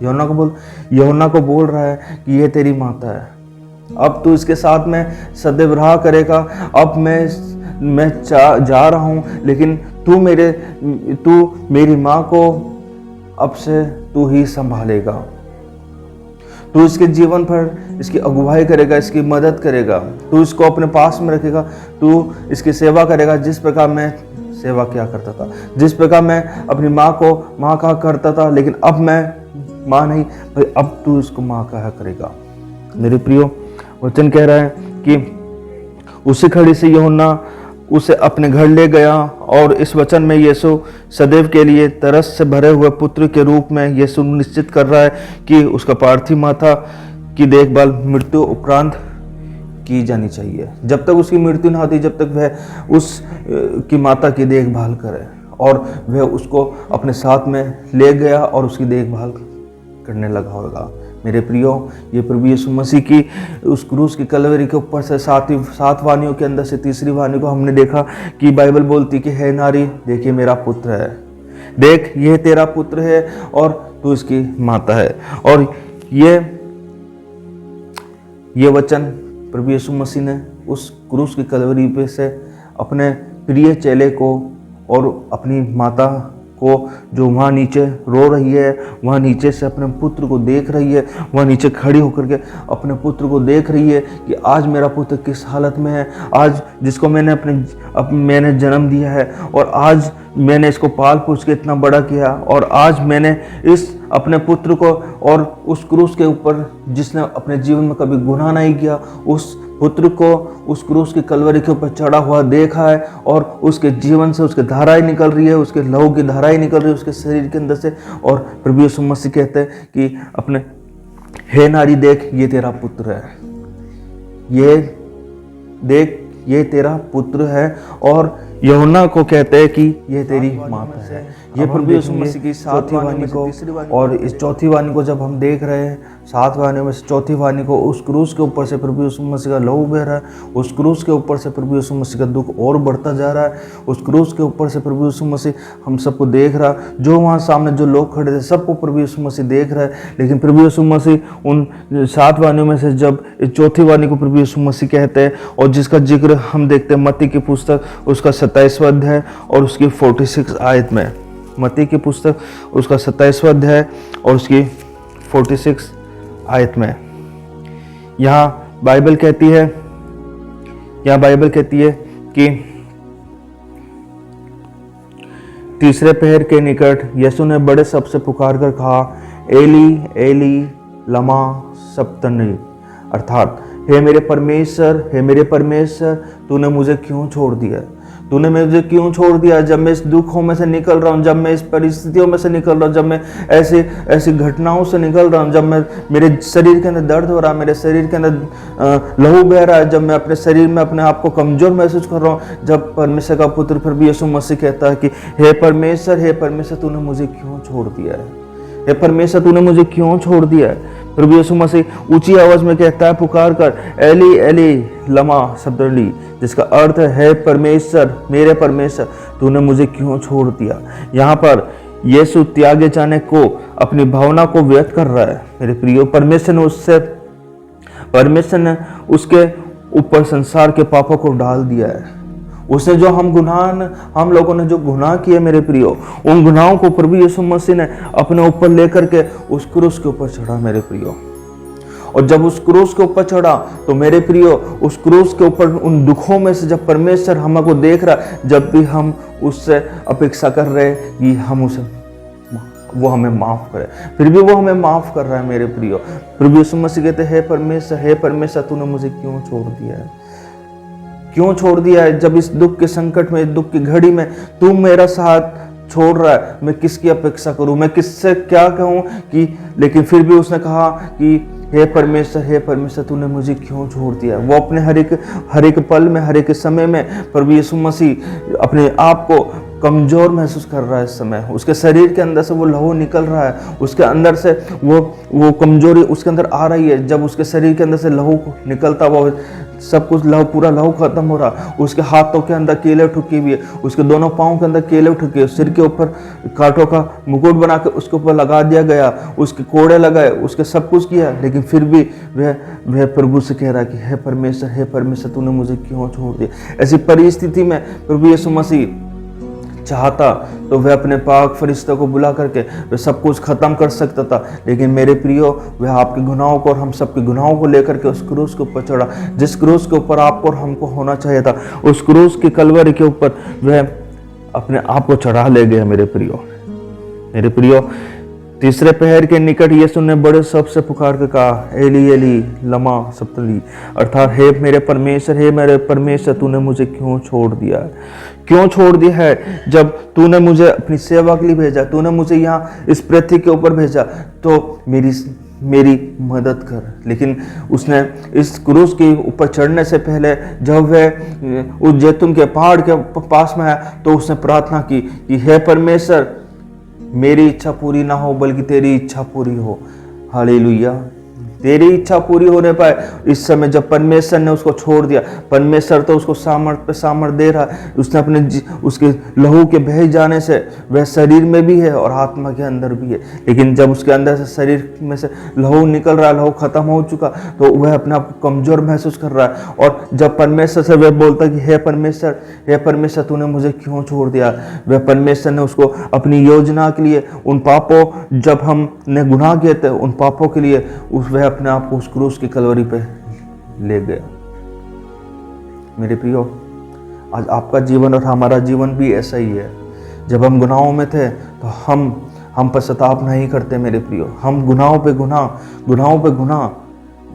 यूहन्ना को बोल रहा है कि ये तेरी माता है, अब तू इसके साथ में सदैव रहा करेगा। अब मैं जा रहा हूँ, लेकिन तू मेरी माँ को अब से तू ही संभालेगा। तू इसके जीवन पर इसकी अगुवाई करेगा, इसकी मदद करेगा, तू इसको अपने पास में रखेगा, तू इसकी सेवा करेगा। जिस प्रकार मैं सेवा किया करता था, जिस प्रकार मैं अपनी माँ को माँ कहा करता था, लेकिन अब मैं माँ नहीं भाई, अब तू इसको माँ कहा करेगा। मेरे प्रियो, वचन कह रहा है कि उसी घड़ी से यूहन्ना उसे अपने घर ले गया। और इस वचन में यीशु सदैव के लिए तरस से भरे हुए पुत्र के रूप में यीशु निश्चित कर रहा है कि उसका पार्थिव माता की देखभाल मृत्यु उपरांत की जानी चाहिए। जब तक उसकी मृत्यु ना होती, जब तक वह उस की माता की देखभाल करे, और वह उसको अपने साथ में ले गया और उसकी देखभाल करने लगा होगा। मेरे प्रियो, ये प्रभु यीशु मसीह की उस क्रूस की कलवरी के ऊपर से सात वानियों के अंदर से तीसरी वाणी को हमने देखा कि बाइबल बोलती कि हे नारी देखिए मेरा पुत्र है, देख ये तेरा पुत्र है और तू इसकी माता है। और ये वचन प्रभु यीशु मसीह ने उस क्रूस की कलवरी पे से अपने प्रिय चेले को और अपनी माता को, जो वहाँ नीचे रो रही है, वहाँ नीचे से अपने पुत्र को देख रही है, वहाँ नीचे खड़ी होकर के अपने पुत्र को देख रही है कि आज मेरा पुत्र किस हालत में है, आज जिसको मैंने जन्म दिया है, और आज मैंने इसको पाल पोस के इतना बड़ा किया, और आज मैंने इस अपने पुत्र को और उस क्रूस के ऊपर जिसने अपने जीवन में कभी गुनाह नहीं किया, उस पुत्र को उस क्रूस की कलवरी के ऊपर चढ़ा हुआ देखा है, और उसके जीवन से उसके धाराएं निकल रही है, उसके लहू की धाराएं निकल रही है उसके शरीर के अंदर से। और प्रभु यीशु मसीह कहते हैं कि अपने हे नारी देख ये तेरा पुत्र है, ये देख ये तेरा पुत्र है। और यूहन्ना को कहते हैं कि ये तेरी माता है। ये प्रभु यीशु मसीह की चौथी वाणी को, और इस चौथी वाणी को जब हम देख रहे हैं, 7 वाणियों में से चौथी वाणी को, उस क्रूस के ऊपर से प्रभु यीशु मसीह का लहू बह रहा है, उस क्रूस के ऊपर से प्रभु यीशु मसीह का दुख और बढ़ता जा रहा है, उस क्रूस के ऊपर से प्रभु यीशु मसीह हम सबको देख रहा है। जो वहाँ सामने जो लोग खड़े थे सबको प्रभु यीशु मसीह देख रहा है, लेकिन प्रभु यीशु मसीह उन 7 वाणियों में से जब इस चौथी वाणी को प्रभु यीशु मसीह कहते हैं, और जिसका जिक्र हम देखते हैं मत्ती की पुस्तक उसका 27वां अध्याय और उसकी 46 आयत में। मत्ती की पुस्तक उसका 27वां अध्याय और उसकी 46 आयत में यहाँ बाइबल कहती है कि तीसरे पहर के निकट यीशु ने बड़े शब्द से पुकार कर कहा, एली एली लमा सबक्तनी, अर्थात हे मेरे परमेश्वर तूने मुझे क्यों छोड़ दिया, तूने मुझे क्यों छोड़ दिया। जब मैं इस दुखों में से निकल रहा हूँ, जब मैं इस परिस्थितियों में से निकल रहा हूँ, जब मैं ऐसी घटनाओं से निकल रहा हूँ, जब मेरे शरीर के अंदर दर्द हो रहा है, मेरे शरीर के अंदर लहू बह रहा है, जब मैं अपने शरीर में अपने आप को कमजोर महसूस कर रहा हूँ, जब परमेश्वर का पुत्र प्रभु यीशु मसीह कहता है कि हे परमेश्वर तूने मुझे क्यों छोड़ दिया है, हे परमेश्वर तूने मुझे क्यों छोड़ दिया है। प्रभु यीशु मसीह ऊंची आवाज में कहता है पुकार कर, एली एली लमा सबक्तनी, जिसका अर्थ है परमेश्वर मेरे परमेश्वर तूने मुझे क्यों छोड़ दिया। यहाँ पर यीशु त्यागे जाने को अपनी भावना को व्यक्त कर रहा है। मेरे प्रियो, परमेश्वर परमेश्वर ने उसके ऊपर संसार के पापों को डाल दिया है। उसने जो हम लोगों ने जो गुनाह किए मेरे प्रियो, उन गुनाहों को प्रभु यीशु मसीह ने अपने ऊपर लेकर के उस क्रूस के ऊपर चढ़ा मेरे प्रियो। और जब उस क्रूस के ऊपर चढ़ा तो मेरे प्रियो, उस क्रूस के ऊपर उन दुखों में से जब परमेश्वर हमको देख रहा, जब भी हम उससे अपेक्षा कर रहे कि हम उसे वो हमें माफ करे, फिर भी वो हमें माफ कर रहा है मेरे प्रियो। प्रभु यीशु मसीह कहते हैं, हे परमेश्वर तूने मुझे क्यों छोड़ दिया है, क्यों छोड़ दिया है? जब इस दुख के संकट में, इस दुख की घड़ी में तू मेरा साथ छोड़ रहा है, मैं किसकी अपेक्षा करूं, मैं किससे क्या कहूं कि, लेकिन फिर भी उसने कहा कि हे परमेश्वर तूने मुझे क्यों छोड़ दिया। वो अपने हर एक पल में, हर एक समय में प्रभु यीशु मसीह अपने आप को कमजोर महसूस कर रहा है। इस समय उसके शरीर के अंदर से वो लहू निकल रहा है, उसके अंदर से वो कमजोरी उसके अंदर आ रही है। जब उसके शरीर के अंदर से लहू निकलता, वो सब कुछ पूरा लहू खत्म हो रहा, उसके हाथों के अंदर कीले ठुकी हुई है, उसके दोनों पाँव के अंदर कीले ठुकी है, सिर के ऊपर कांटों का मुकुट बना के उसके ऊपर लगा दिया गया, उसके कोड़े लगाए, उसके सब कुछ किया, लेकिन फिर भी वह प्रभु से कह रहा है कि हे परमेश्वर तूने मुझे क्यों छोड़ दिया। ऐसी परिस्थिति में प्रभु यीशु मसीह चाहता तो वह अपने पाक फरिश्तों को बुला करके वह सब कुछ खत्म कर सकता था, लेकिन मेरे प्रियो, वह आपके गुनाहों को और हम सबके गुनाहों को लेकर के उस क्रूस के ऊपर चढ़ा, जिस क्रूस के ऊपर आपको और हमको होना चाहिए था, उस क्रूस की कलवरी के ऊपर वह अपने आप को चढ़ा ले गया मेरे प्रियो। तीसरे पहर के निकट यीशु ने बड़े शब्द से पुकार के कहा, एली एली लमा सबतली, अर्थात हे मेरे परमेश्वर तूने मुझे क्यों छोड़ दिया है। जब तूने मुझे अपनी सेवा के लिए भेजा, तूने मुझे यहाँ इस पृथ्वी के ऊपर भेजा, तो मेरी मदद कर। लेकिन उसने इस क्रूस के ऊपर चढ़ने से पहले जब वह उस जैतून के पहाड़ के पास में आया तो उसने प्रार्थना की कि हे परमेश्वर, मेरी इच्छा पूरी ना हो बल्कि तेरी इच्छा पूरी हो। हालेलुया। तेरी इच्छा पूरी होने पाए। इस समय जब परमेश्वर ने उसको छोड़ दिया, परमेश्वर तो उसको सामर्थ पे सामर्थ दे रहा है, उसने उसके लहू के बह जाने से वह शरीर में भी है और आत्मा के अंदर भी है, लेकिन जब उसके अंदर से शरीर में से लहू निकल रहा है, लहू खत्म हो चुका, तो वह अपने आप को कमजोर महसूस कर रहा है। और जब परमेश्वर से वह बोलता कि हे परमेश्वर तूने मुझे क्यों छोड़ दिया, वह परमेश्वर ने उसको अपनी योजना के लिए, उन पापों जब हमने गुनाह किए थे उन पापों के लिए वह अपने आप को उस क्रूस की कलवरी पे ले गया। मेरे प्रियो, आज आपका जीवन और हमारा जीवन भी ऐसा ही है। जब हम गुनाहों में थे तो हम पश्चाताप नहीं करते मेरे प्रियो, हम गुनाहों पे गुनाह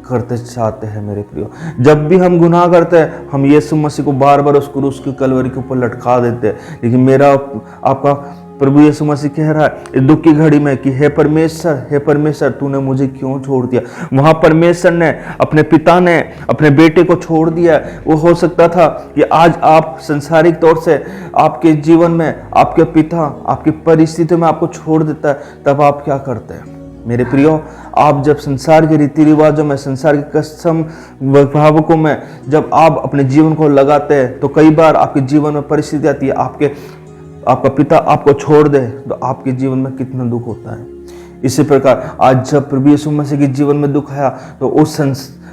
करते चाहते हैं मेरे प्रियो। जब भी हम गुनाह करते हैं, हम यीशु मसीह को बार बार उस क्रूस की कलवरी के ऊपर लटका देते हैं। लेकिन मेरा आपका प्रभु यीशु मसीह कह रहा है इस दुख की घड़ी में कि हे परमेश्वर तूने मुझे क्यों छोड़ दिया। वहां परमेश्वर ने, अपने पिता ने अपने बेटे को छोड़ दिया। वो हो सकता था कि आज आप संसारिक तौर से आपके जीवन में आपके पिता आपकी परिस्थिति में आपको छोड़ देता है, तब आप क्या करते हैं मेरे प्रियो? आप जब संसार के रीति रिवाजों में, संसार के कस्टम भावकों में जब आप अपने जीवन को लगाते हैं, तो कई बार आपके जीवन में परिस्थिति आती है, आपका पिता आपको छोड़ दे तो आपके जीवन में कितना दुख होता है। इसी प्रकार आज जब प्रभु यीशु मसीह के जीवन में दुख आया तो उस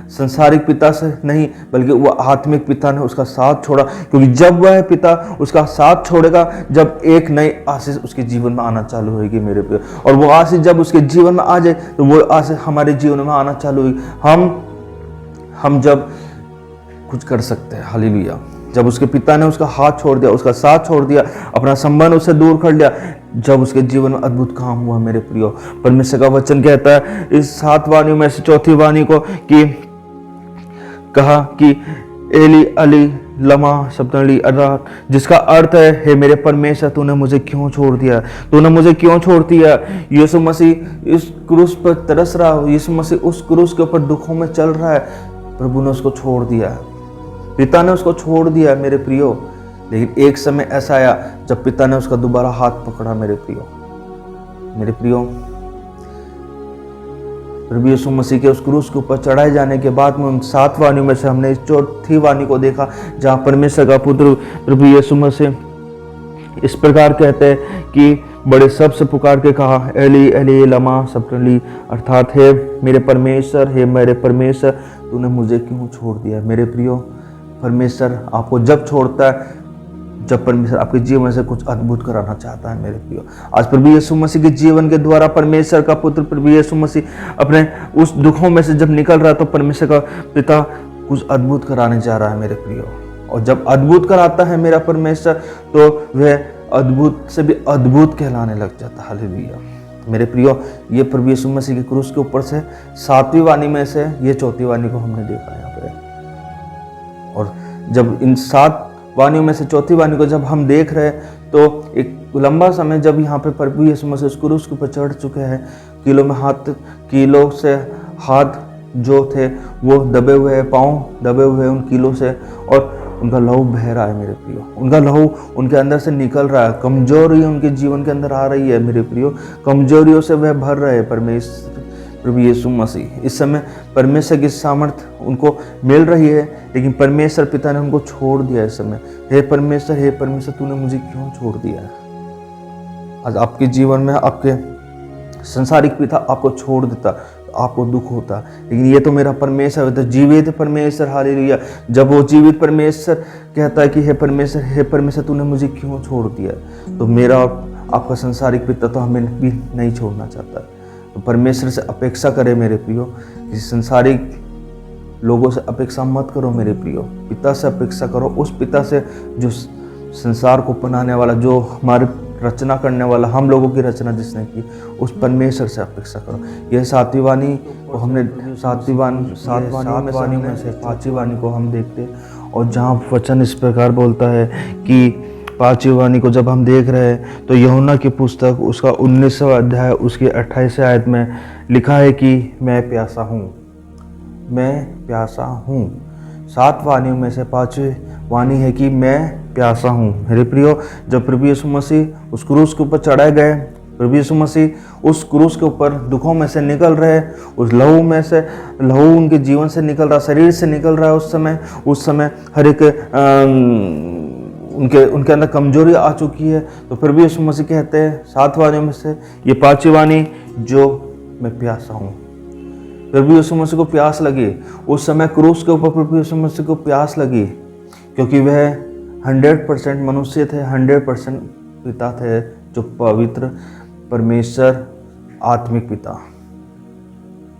संसारिक पिता से नहीं बल्कि वो आत्मिक पिता ने उसका साथ छोड़ा, क्योंकि जब वह पिता उसका साथ छोड़ेगा, जब एक नई आशीष उसके जीवन में आना चालू होगी मेरे प्रिय, और वो आशीष जब उसके जीवन में आ जाए तो वो आशीष हमारे जीवन में आना चालू होगी। हम जब कुछ कर सकते हैं, हालेलुया। जब उसके पिता ने उसका हाथ छोड़ दिया, उसका साथ छोड़ दिया, अपना संबंध उससे दूर कर लिया, जब उसके जीवन में अद्भुत काम हुआ मेरे प्रियो। परमेश्वर का वचन कहता है इस 7 वाणियों में से चौथी वाणी को कि कहा कि एली अली लमा सबतली, अर्थात जिसका अर्थ है हे मेरे परमेश्वर तूने मुझे क्यों छोड़ दिया। यीशु मसीह इस क्रूस पर तरस रहा, यीशु मसीह उस क्रूस के ऊपर दुखों में चल रहा है, प्रभु ने उसको छोड़ दिया, पिता ने उसको छोड़ दिया मेरे प्रियो। लेकिन एक समय ऐसा आया जब पिता ने उसका दोबारा हाथ पकड़ा मेरे प्रियो। प्रभु यीशु मसीह के उस क्रूस के ऊपर चढ़ाए जाने के बाद में उन 7 वाणियों में से हमने इस चौथी वाणी को देखा, जहाँ परमेश्वर का पुत्र प्रभु यीशु मसीह इस प्रकार कहते हैं कि बड़े शब्द से पुकार के कहा, एली एली लमा सबतली, अर्थात हे मेरे परमेश्वर तूने मुझे क्यों छोड़ दिया। मेरे प्रियो, परमेश्वर आपको जब छोड़ता है, जब परमेश्वर आपके जीवन से कुछ अद्भुत कराना चाहता है। मेरे प्रियो, आज प्रभु यीशु मसीह के जीवन के द्वारा परमेश्वर का पुत्र प्रभु यीशु मसीह अपने उस दुखों में से जब निकल रहा है, तो परमेश्वर का पिता कुछ अद्भुत कराने जा रहा है। मेरे प्रियो, और जब अद्भुत कराता है मेरा परमेश्वर, तो वह अद्भुत से भी अद्भुत कहलाने लग जाता है। हालेलुया। मेरे प्रियो, ये प्रभु यीशु मसीह के क्रूस के ऊपर से 7वीं वाणी में से ये 4थी वाणी को हमने देखा यहाँ पे। और जब इन 7 वाणियों में से 4थी वाणी को जब हम देख रहे हैं, तो एक लंबा समय जब यहाँ पे प्रभु यीशु मसीह उस क्रूस के ऊपर चढ़ चुके हैं, कीलों से हाथ जो थे वो दबे हुए हैं, पाँव दबे हुए हैं उन कीलों से, और उनका लहू बह रहा है। मेरे प्रियो, उनका लहू उनके अंदर से निकल रहा है, कमजोरी उनके जीवन के अंदर आ रही है। मेरे प्रियो, कमजोरियों से वह भर रहे हैं परमेश्वर प्रभु यीशु मसीह। इस समय परमेश्वर की सामर्थ्य उनको मिल रही है, लेकिन परमेश्वर पिता ने उनको छोड़ दिया। इस समय हे परमेश्वर, तूने मुझे क्यों छोड़ दिया। आज आपके जीवन में आपके संसारिक पिता आपको छोड़ देता, आपको दुख होता, लेकिन ये तो मेरा परमेश्वर होता, जीवित परमेश्वर। हालेलुया। जब वो जीवित परमेश्वर कहता है कि हे परमेश्वर तूने मुझे क्यों छोड़ दिया, तो मेरा आपका संसारिक पिता तो हमें भी नहीं छोड़ना चाहता। तो परमेश्वर से अपेक्षा करे मेरे प्रियो, किसी संसारिक लोगों से अपेक्षा मत करो मेरे प्रियो, पिता से अपेक्षा करो, उस पिता से जो संसार को बनाने वाला, जो हमारे रचना करने वाला, हम लोगों की रचना जिसने की, उस परमेश्वर से अपेक्षा करो। यह 7वीं वाणी को हमने 7 वाणी में से 5वीं वाणी को हम देखते हैं, और जहाँ वचन इस प्रकार बोलता है कि 5वीं वाणी को जब हम देख रहे हैं, तो यूहन्ना की पुस्तक उसका 19वां अध्याय उसकी 28वें आयत में लिखा है कि मैं प्यासा हूँ। 7 वाणियों में से 5वीं वाणी है कि मैं प्यासा हूँ। मेरे प्रियो, जब प्रभु यीशु मसीह उस क्रूस के ऊपर चढ़ाए गए, प्रभु यीशु मसीह उस क्रूस के ऊपर दुखों में से निकल रहे, उस लहू में से, लहू उनके जीवन से निकल रहा, शरीर से निकल रहा है। उस समय हर एक उनके अंदर कमजोरी आ चुकी है। तो प्रभु यीशु मसीह कहते हैं 7 वाणियों में से ये 5वीं वाणी, जो मैं प्यासा हूँ। प्रभु यीशु मसीह को प्यास लगी उस समय क्रूस के ऊपर, प्रभु यीशु मसीह को प्यास लगी, क्योंकि वह 100% मनुष्य थे, 100% पिता थे, जो पवित्र परमेश्वर आत्मिक पिता।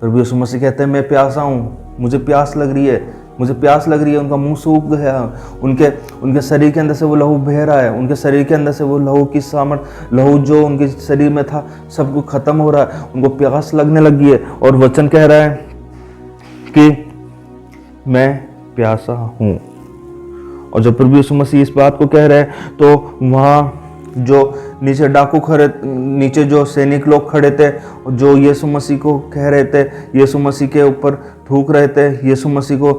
प्रभु यीशु मसीह कहते हैं मैं प्यासा हूँ, मुझे प्यास लग रही है, उनका मुंह सूख गया, उनके शरीर के अंदर से वो लहू बह रहा है, उनके शरीर के अंदर से वो लहू की सामर्थ्य, लहू जो उनके शरीर में था सब कुछ खत्म हो रहा है, उनको प्यास लगने लगी है। और वचन कह रहा है कि मैं प्यासा हूँ। और जब प्रभु यीशु मसीह इस बात को कह रहे हैं, तो वहाँ जो नीचे डाकू खड़े, नीचे जो सैनिक लोग खड़े थे, जो यीशु मसीह को कह रहे थे, यीशु मसीह के ऊपर थूक रहे थे, यीशु मसीह को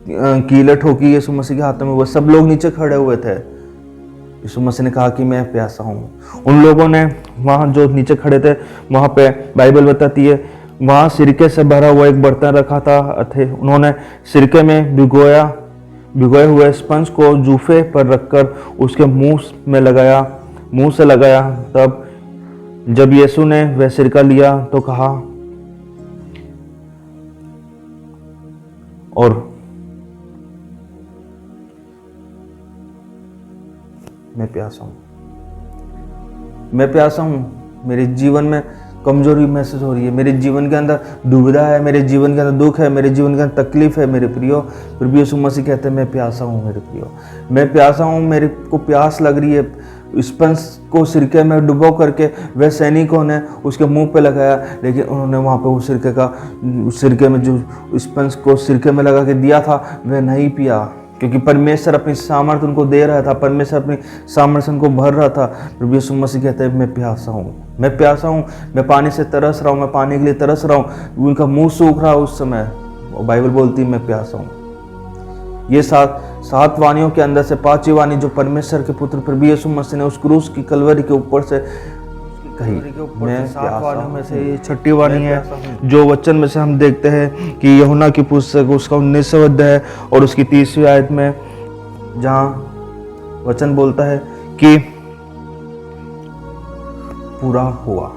कीले ठोकी यीशु मसीह के हाथों में, वो सब लोग नीचे खड़े हुए थे। यीशु मसीह ने कहा कि मैं प्यासा हूँ। उन लोगों ने वहाँ जो नीचे खड़े थे, वहाँ पे बाइबल बताती है वहाँ सिरके से भरा हुआ एक बर्तन रखा था। उन्होंने सिरके में भिगोए हुए स्पंज को जूफे पर रखकर उसके मुंह से लगाया। तब जब यीशु ने वह सिरका लिया तो कहा, और मैं प्यासा हूँ, मेरे जीवन में कमजोरी महसूस हो रही है, मेरे जीवन के अंदर दुविधा है, मेरे जीवन के अंदर दुख है, मेरे जीवन के अंदर तकलीफ है। मेरे प्रियो, प्रभु यीशु मसीह कहते हैं मैं प्यासा हूँ। मेरे प्रियो, मैं प्यासा हूँ, मेरे को प्यास लग रही है। स्पंज को सिरके में डुबो करके वह सैनिकों ने उसके मुंह पे लगाया, लेकिन उन्होंने वहाँ पे उस सिरके में जो स्पंज को सिरके में लगा के दिया था वह नहीं पिया, क्योंकि परमेश्वर अपनी सामर्थ्य उनको दे रहा था, परमेश्वर अपनी सामर्थ्य उनको भर रहा था। प्रभु यीशु मसीह कहते हैं मैं प्यासा हूँ, मैं पानी से तरस रहा हूँ, मैं पानी के लिए तरस रहा हूँ। उनका मुंह सूख रहा उस समय, बाइबल बोलती है मैं प्यासा हूँ। ये 7 वाणियों के अंदर से 5वीं वाणी जो परमेश्वर के पुत्र प्रभु यीशु मसीह ने उस क्रूस की कलवरी के ऊपर से कही, मैं 7 वाणियों में से ये 6ठी वाणी है, जो वचन में से हम देखते हैं कि यूहन्ना की पुस्तक उसका 19वां अध्याय और उसकी 30वीं आयत में, जहाँ वचन बोलता है कि पूरा हुआ।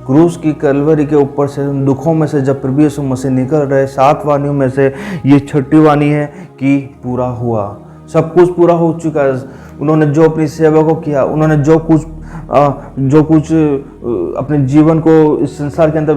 क्रूस की कलवरी के ऊपर से, उन दुखों में से जब प्रभु यीशु मसीह निकल रहे, 7 वाणियों में से ये 6ठी वाणी है कि पूरा हुआ, सब कुछ पूरा हो चुका है। उन्होंने जो अपनी सेवा को किया, उन्होंने जो कुछ अपने जीवन को इस संसार के अंदर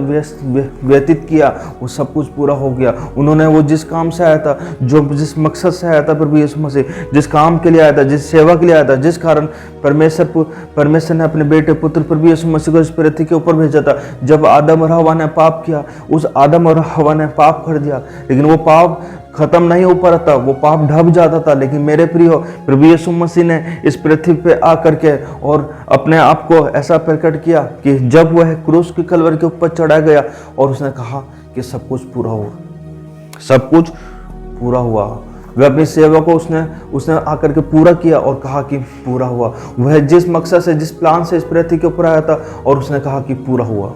व्यतीत किया, वो सब कुछ पूरा हो गया। उन्होंने वो जिस काम से आया था, जिस मकसद से आया था प्रभु यीशु मसीह, जिस काम के लिए आया था, जिस सेवा के लिए आया था, जिस कारण परमेश्वर ने अपने बेटे पुत्र प्रभु यीशु मसीह को इस पृथ्वी के ऊपर भेजा था। जब आदम और हवा ने पाप किया, उस आदम और हवा ने पाप कर दिया, लेकिन वो पाप खत्म नहीं हो पा रहा था, वो पाप ढब जाता था। लेकिन मेरे प्रियो, प्रभु यीशु मसीह ने इस पृथ्वी पे आकर के और अपने आप को ऐसा प्रकट किया कि जब वह क्रूस की कलवरी के ऊपर चढ़ा गया और उसने कहा कि सब कुछ पूरा हुआ, सब कुछ पूरा हुआ। वह अपनी सेवा को उसने आकर के पूरा किया और कहा कि पूरा हुआ। वह जिस मकसद से, जिस प्लान से इस पृथ्वी के ऊपर आया था, और उसने कहा कि पूरा हुआ,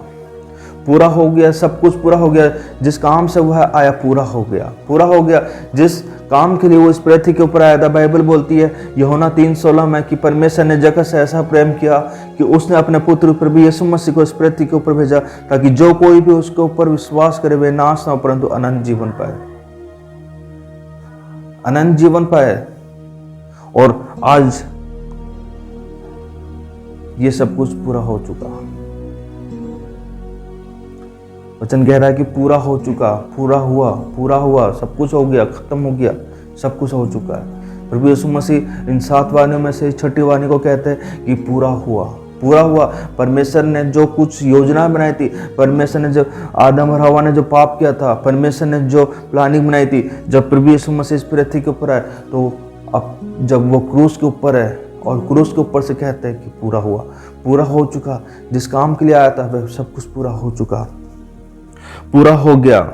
पूरा हो गया, सब कुछ पूरा हो गया। जिस काम से वह आया पूरा हो गया, पूरा हो गया। जिस काम के लिए वो इस पृथ्वी के ऊपर आया था, बाइबल बोलती है यूहन्ना 3:16 में कि परमेश्वर ने जगत से ऐसा प्रेम किया कि उसने अपने पुत्र प्रभु यीशु मसीह को इस पृथ्वी के ऊपर भेजा, ताकि जो कोई भी उसके ऊपर विश्वास करे वे नाश ना हो परंतु अनंत जीवन पाए, अनंत जीवन पाए। और आज ये सब कुछ पूरा हो चुका। वचन कह रहा है कि पूरा हो चुका, पूरा हुआ, सब कुछ हो गया, खत्म हो गया, सब कुछ हो चुका है। प्रभु यीशु मसीह इन 7 वाणियों में से 6ठी वाणी को कहते हैं कि पूरा हुआ। परमेश्वर ने जो कुछ योजना बनाई थी, परमेश्वर ने जो आदम और हवा ने जो पाप किया था, परमेश्वर ने जो प्लानिंग बनाई थी, जब प्रभु यीशु मसीह इस पृथ्वी के ऊपर आए, तो अब जब वो क्रूस के ऊपर है और क्रूस के ऊपर से कहते हैं कि पूरा हुआ, पूरा हो चुका। जिस काम के लिए आया था वह सब कुछ पूरा हो चुका, पूरा हो गया।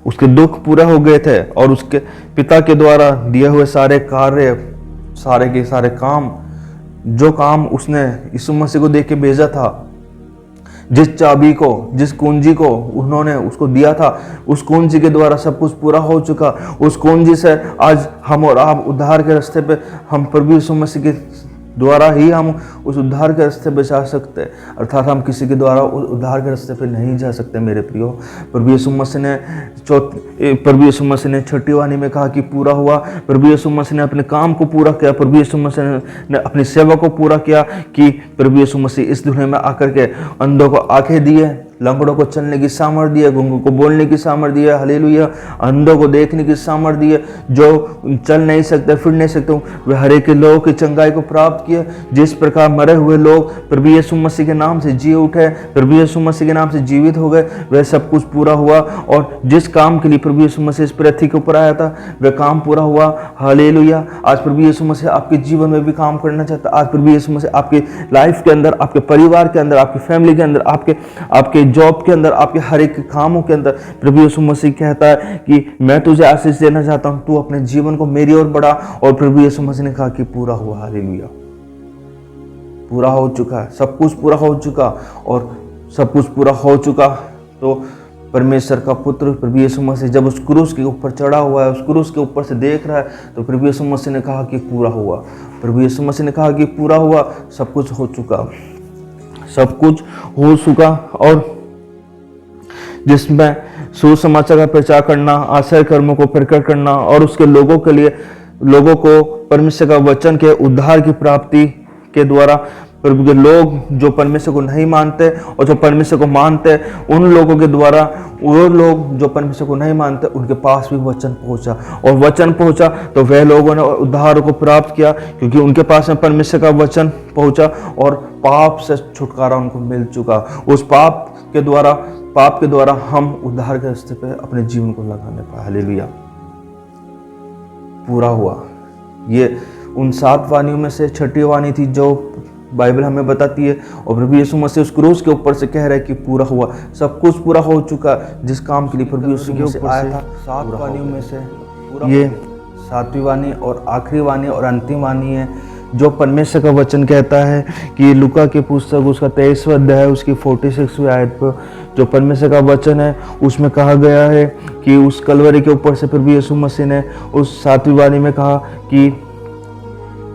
उसके दुख पूरे हो गए थे और उसके पिता के द्वारा दिए हुए सारे कार्य, सारे के सारे काम, जो काम उसने यीशु मसीह को देके भेजा था, जिस चाबी को, जिस कुंजी को उन्होंने उसको दिया था, उस कुंजी के द्वारा सब कुछ पूरा हो चुका। उस कुंजी से आज हम और आप उद्धार के रास्ते पे, हम प्रभु यीशु मसीह के द्वारा ही हम उस उद्धार के रास्ते पे जा सकते हैं, अर्थात हम किसी के द्वारा उस उद्धार के रास्ते पे नहीं जा सकते। मेरे प्रियो, प्रभु यीशु मसीह ने 6ठी वाणी में कहा कि पूरा हुआ। प्रभु यीशु मसीह ने अपने काम को पूरा किया, प्रभु यीशु मसीह ने अपनी सेवा को पूरा किया कि प्रभु यीशु मसीह इस दुनिया में आकर के अंधों को आंखें दिए, लंगड़ों को चलने की सामर्थ्य दिए, गूंगों को बोलने की सामर्थ्य दिया, हालेलुया, अंधों को देखने की सामर्थ्य दिए, जो चल नहीं सकते, फिर नहीं सकते, वे हर एक लोगों की चंगाई को प्राप्त किया। जिस प्रकार मरे हुए लोग प्रभु यीशु मसीह के नाम से जी उठे, प्रभु यीशु मसीह के नाम से जीवित हो गए, वह सब कुछ पूरा हुआ। और जिस काम के लिए प्रभु यीशु मसीह इस पृथ्वी के ऊपर आया था, वह काम पूरा हुआ, हालेलुया। आज प्रभु यीशु मसीह आपके जीवन में भी काम करना चाहता है। आज प्रभु यीशु मसीह आपके लाइफ के अंदर, आपके परिवार के अंदर, आपकी फैमिली के अंदर, आपके जॉब के अंदर, आपके हर एक कामों के अंदर प्रभु यीशु मसीह कहता है कि मैं तुझे आशीष देना चाहता हूं, तू अपने जीवन को मेरी ओर बढ़ा। और प्रभु यीशु मसीह ने कहा कि पूरा हुआ, हालेलुया, पूरा हो चुका है, सब कुछ पूरा हो चुका। और सब कुछ पूरा हो चुका तो परमेश्वर का पुत्र प्रभु यीशु मसीह जब उस क्रूस के ऊपर चढ़ा हुआ है, उस क्रूस के ऊपर से देख रहा है, तो प्रभु यीशु मसीह ने कहा कि पूरा हुआ। प्रभु यीशु मसीह ने कहा कि पूरा हुआ, सब कुछ हो चुका, सब कुछ हो चुका। और जिसमें सुसमाचार का प्रचार करना, आश्चर्य कर्मों को प्रकट करना और उसके लोगों के लिए, लोगों को परमेश्वर का वचन के उद्धार की प्राप्ति के द्वारा, प्रभु के लोग जो परमेश्वर को नहीं मानते और जो परमेश्वर को मानते, उन लोगों के द्वारा, वो लोग जो परमेश्वर को नहीं मानते उनके पास भी वचन पहुंचा। और वचन पहुंचा तो वह लोगों ने उद्धार को प्राप्त किया, क्योंकि उनके पास में परमेश्वर का वचन पहुंचा और पाप से छुटकारा उनको मिल चुका। उस पाप के द्वारा हम उद्धार के रास्ते पे अपने जीवन को लगाने पाए, हालेलुया, पूरा हुआ। ये उन 7 वाणियों में से 6ठी वाणी थी जो बाइबल हमें बताती है। और प्रभु यीशु मसीह उस क्रूस के ऊपर से कह रहा है कि पूरा हुआ, सब कुछ पूरा हो चुका। जिस काम के लिए प्रभु यीशु मसीह आया था, 7 वाणियों में से ये 7वीं वाणी और आखिरी वाणी और अंतिम वाणी है, जो परमेश्वर का वचन कहता है कि लूका की पुस्तक उसका 23वां अध्याय उसकी 46वीं आयत पर जो परमेश्वर का वचन है, उसमें कहा गया है कि उस कलवरी के ऊपर से प्रभु यीशु मसीह ने उस 7वीं वाणी में कहा कि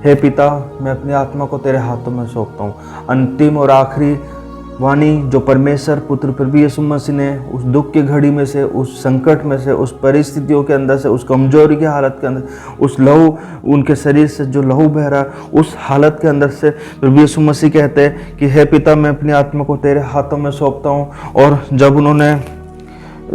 हे पिता, मैं अपनी आत्मा को तेरे हाथों में सौंपता हूँ। अंतिम और आखिरी वाणी जो परमेश्वर पुत्र प्रभु यीशु मसीह ने उस दुख की घड़ी में से, उस संकट में से, उस परिस्थितियों के अंदर से, उस कमजोरी की हालत के अंदर, उस लहू, उनके शरीर से जो लहू बह रहा, उस हालत के अंदर से प्रभु यीशु मसीह कहते हैं कि हे पिता, मैं अपनी आत्मा को तेरे हाथों में सौंपता हूँ। और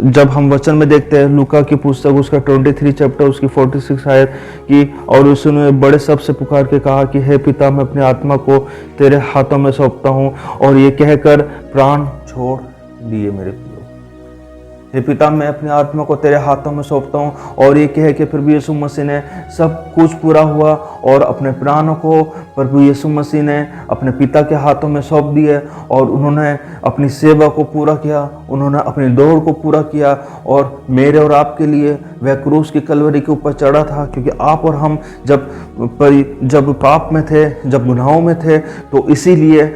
जब हम वचन में देखते हैं लूका की पुस्तक उसका 23 चैप्टर उसकी 46 आयत की, और उसने बड़े शब्द से पुकार के कहा कि हे पिता, मैं अपनी आत्मा को तेरे हाथों में सौंपता हूँ, और ये कहकर प्राण छोड़ दिए मेरे प्रियो। हे पिता, मैं अपनी आत्मा को तेरे हाथों में सौंपता हूँ, और ये कह के प्रभु यीशु मसीह ने सब कुछ पूरा हुआ और अपने प्राणों को प्रभु यीशु मसीह ने अपने पिता के हाथों में सौंप दिए, और उन्होंने अपनी सेवा को पूरा किया, उन्होंने अपनी दौड़ को पूरा किया, और मेरे और आपके लिए वह क्रूस की कलवरी के ऊपर चढ़ा था, क्योंकि आप और हम जब पाप में थे, जब गुनाहों में थे, तो इसीलिए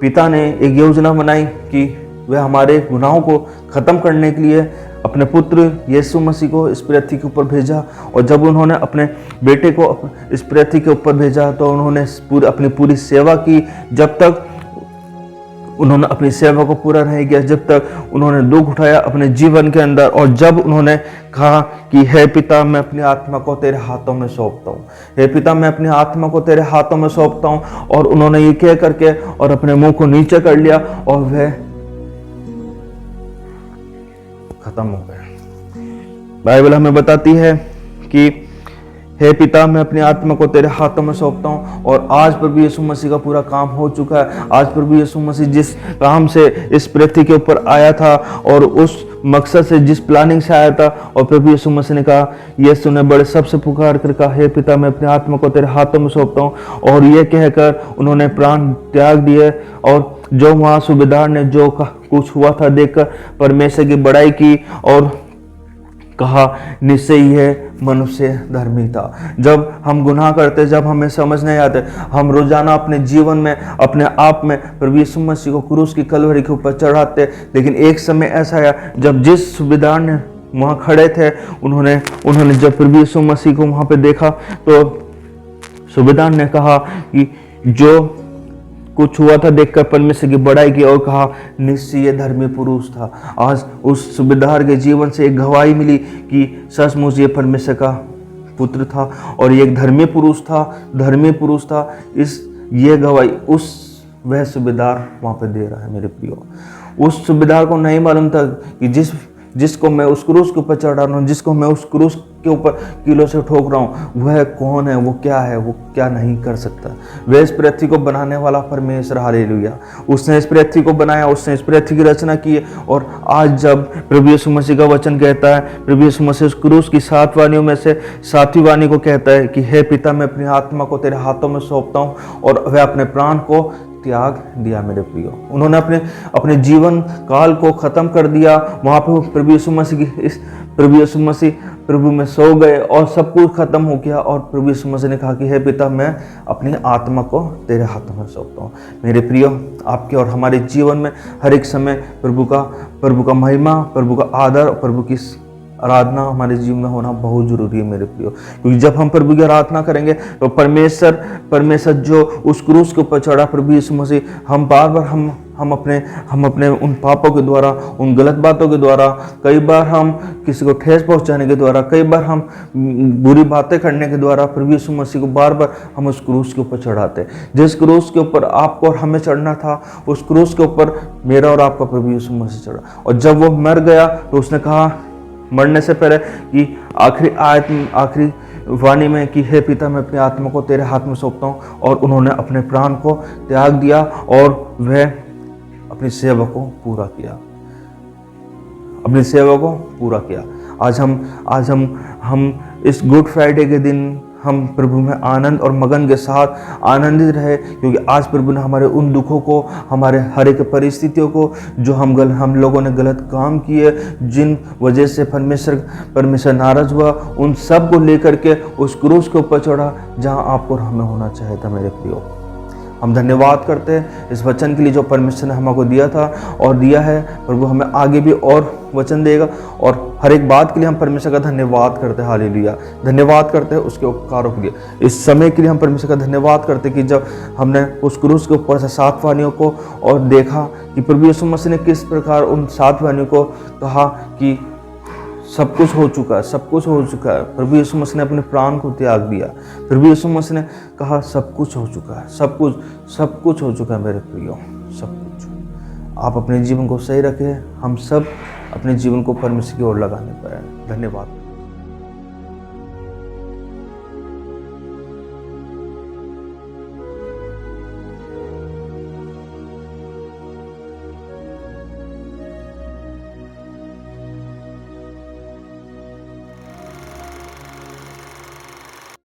पिता ने एक योजना बनाई कि वह हमारे गुनाहों को ख़त्म करने के लिए अपने पुत्र यीशु मसीह को इस पृथ्वी के ऊपर भेजा। और जब उन्होंने अपने बेटे को इस पृथ्वी के ऊपर भेजा, तो उन्होंने अपनी पूरी सेवा की, जब तक उन्होंने अपनी सेवा को पूरा नहीं किया, जब तक उन्होंने दुख उठाया अपने जीवन के अंदर। और जब उन्होंने कहा कि हे पिता, मैं अपनी आत्मा को तेरे हाथों में सौंपता हूँ, हे पिता, मैं अपनी आत्मा को तेरे हाथों में सौंपता हूँ, और उन्होंने ये कह करके और अपने मुंह को नीचे कर लिया, और वह खत्म हो गया। बाइबल हमें बताती है कि हे पिता, मैं अपनी आत्मा को तेरे हाथों में सौंपता हूँ। और आज प्रभु यीशु मसीह का पूरा काम हो चुका है। आज प्रभु यीशु मसीह जिस काम से इस पृथ्वी के ऊपर आया था और उस मकसद से, जिस प्लानिंग से आया था, और प्रभु यीशु मसीह ने कहा, यीशु ने बड़े सबसे पुकार कर कहा, हे पिता, मैं अपनी आत्मा को तेरे हाथों में सौंपता हूँ। और ये कहकर उन्होंने प्राण त्याग दिए। और जो वहाँ सूबेदार ने जो कुछ हुआ था देखकर परमेश्वर की बड़ाई की और कहा, निश्चय यह मनुष्य धर्मी था। जब हम गुनाह करते, जब हमें समझ नहीं आते, हम रोजाना अपने जीवन में अपने आप में प्रभु यीशु मसीह को क्रूस की कलवरी के ऊपर चढ़ाते। लेकिन एक समय ऐसा आया जब जिस सूबेदार ने वहाँ खड़े थे, उन्होंने जब प्रभु यीशु मसीह को वहाँ पे देखा, तो सूबेदार ने कहा कि जो कुछ हुआ था देखकर परमेश्वर की बड़ाई की, और कहा, निश्चय ये धर्मी पुरुष था। आज उस सूबेदार के जीवन से एक गवाही मिली कि सचमुच ये परमेश्वर का पुत्र था और ये एक धर्मी पुरुष था। ये गवाही वह सूबेदार वहाँ पे दे रहा है मेरे प्रियो। उस सूबेदार को नहीं मालूम था कि जिसको मैं उस क्रूस के ऊपर चढ़ा रहा हूँ, जिसको मैं उस क्रूस के ऊपर किलो से ठोक रहा हूँ, वह कौन है, वो क्या है, वो क्या नहीं कर सकता। वह इस पृथ्वी को बनाने वाला परमेश्वर, हालेलुया। उसने इस पृथ्वी को बनाया, उसने इस पृथ्वी की रचना की है। और आज जब प्रभु यीशु मसीह का वचन कहता है, प्रभु यीशु मसीह उस क्रूस की 7 वाणियों में से 7वीं वाणी को कहता है कि हे पिता, मैं अपनी आत्मा को तेरे हाथों में सौंपता हूँ, और वह अपने प्राण को त्याग दिया मेरे प्रियो। उन्होंने अपने जीवन काल को खत्म कर दिया। वहां पे प्रभु यीशु मसीह प्रभु में सो गए और सब कुछ खत्म हो गया। और प्रभु यीशु मसीह ने कहा कि हे पिता, मैं अपनी आत्मा को तेरे हाथों में सौंपता हूँ। मेरे प्रियो, आपके और हमारे जीवन में हर एक समय प्रभु का महिमा, प्रभु का आदर और प्रभु की आराधना हमारे जीवन में होना बहुत जरूरी है मेरे प्रियो। क्योंकि जब हम प्रभु की आराधना करेंगे तो परमेश्वर जो उस क्रूस के ऊपर चढ़ा प्रभु यीशु मसीह, हम बार बार हम अपने उन पापों के द्वारा, उन गलत बातों के द्वारा, कई बार हम किसी को ठेस पहुंचाने के द्वारा, कई बार हम बुरी बातें करने के द्वारा प्रभु यीशु मसीह को बार बार हम उस क्रूस के ऊपर चढ़ाते। जिस क्रूस के ऊपर आपको और हमें चढ़ना था, उस क्रूस के ऊपर मेरा और आपका प्रभु यीशु मसीह चढ़ा। और जब वो मर गया तो उसने कहा मरने से पहले कि आखिरी वाणी में कि हे पिता, मैं अपनी आत्मा को तेरे हाथ में सौंपता हूँ। और उन्होंने अपने प्राण को त्याग दिया और वह अपनी सेवा को पूरा किया। आज हम इस गुड फ्राइडे के दिन हम प्रभु में आनंद और मगन के साथ आनंदित रहे, क्योंकि आज प्रभु ने हमारे उन दुखों को, हमारे हर एक परिस्थितियों को, जो हम लोगों ने गलत काम किए, जिन वजह से परमेश्वर नाराज हुआ, उन सब को लेकर के उस क्रूस के ऊपर चढ़ा जहां आपको और हमें होना चाहिए था मेरे प्रियो। हम धन्यवाद करते हैं इस वचन के लिए जो परमेश्वर ने हमको दिया था और दिया है। प्रभु हमें आगे भी और वचन देगा और हर एक बात के लिए हम परमेश्वर का धन्यवाद करते हैं। हालेलुया, धन्यवाद करते हैं उसके उपकारों के लिए। इस समय के लिए हम परमेश्वर का धन्यवाद करते हैं कि जब हमने उस क्रूस के ऊपर से 7 वानियों को और देखा कि प्रभु यीशु मसीह ने किस प्रकार उन 7 वानियों को कहा कि सब कुछ हो चुका है, सब कुछ हो चुका है। प्रभु यीशु मसीह ने अपने प्राण को त्याग दिया। प्रभु यीशु मसीह ने कहा सब कुछ हो चुका है, सब कुछ हो चुका है मेरे प्रियो, सब कुछ। आप अपने जीवन को सही रखें, हम सब अपने जीवन को परमेश्वर की ओर लगाने पाए। धन्यवाद।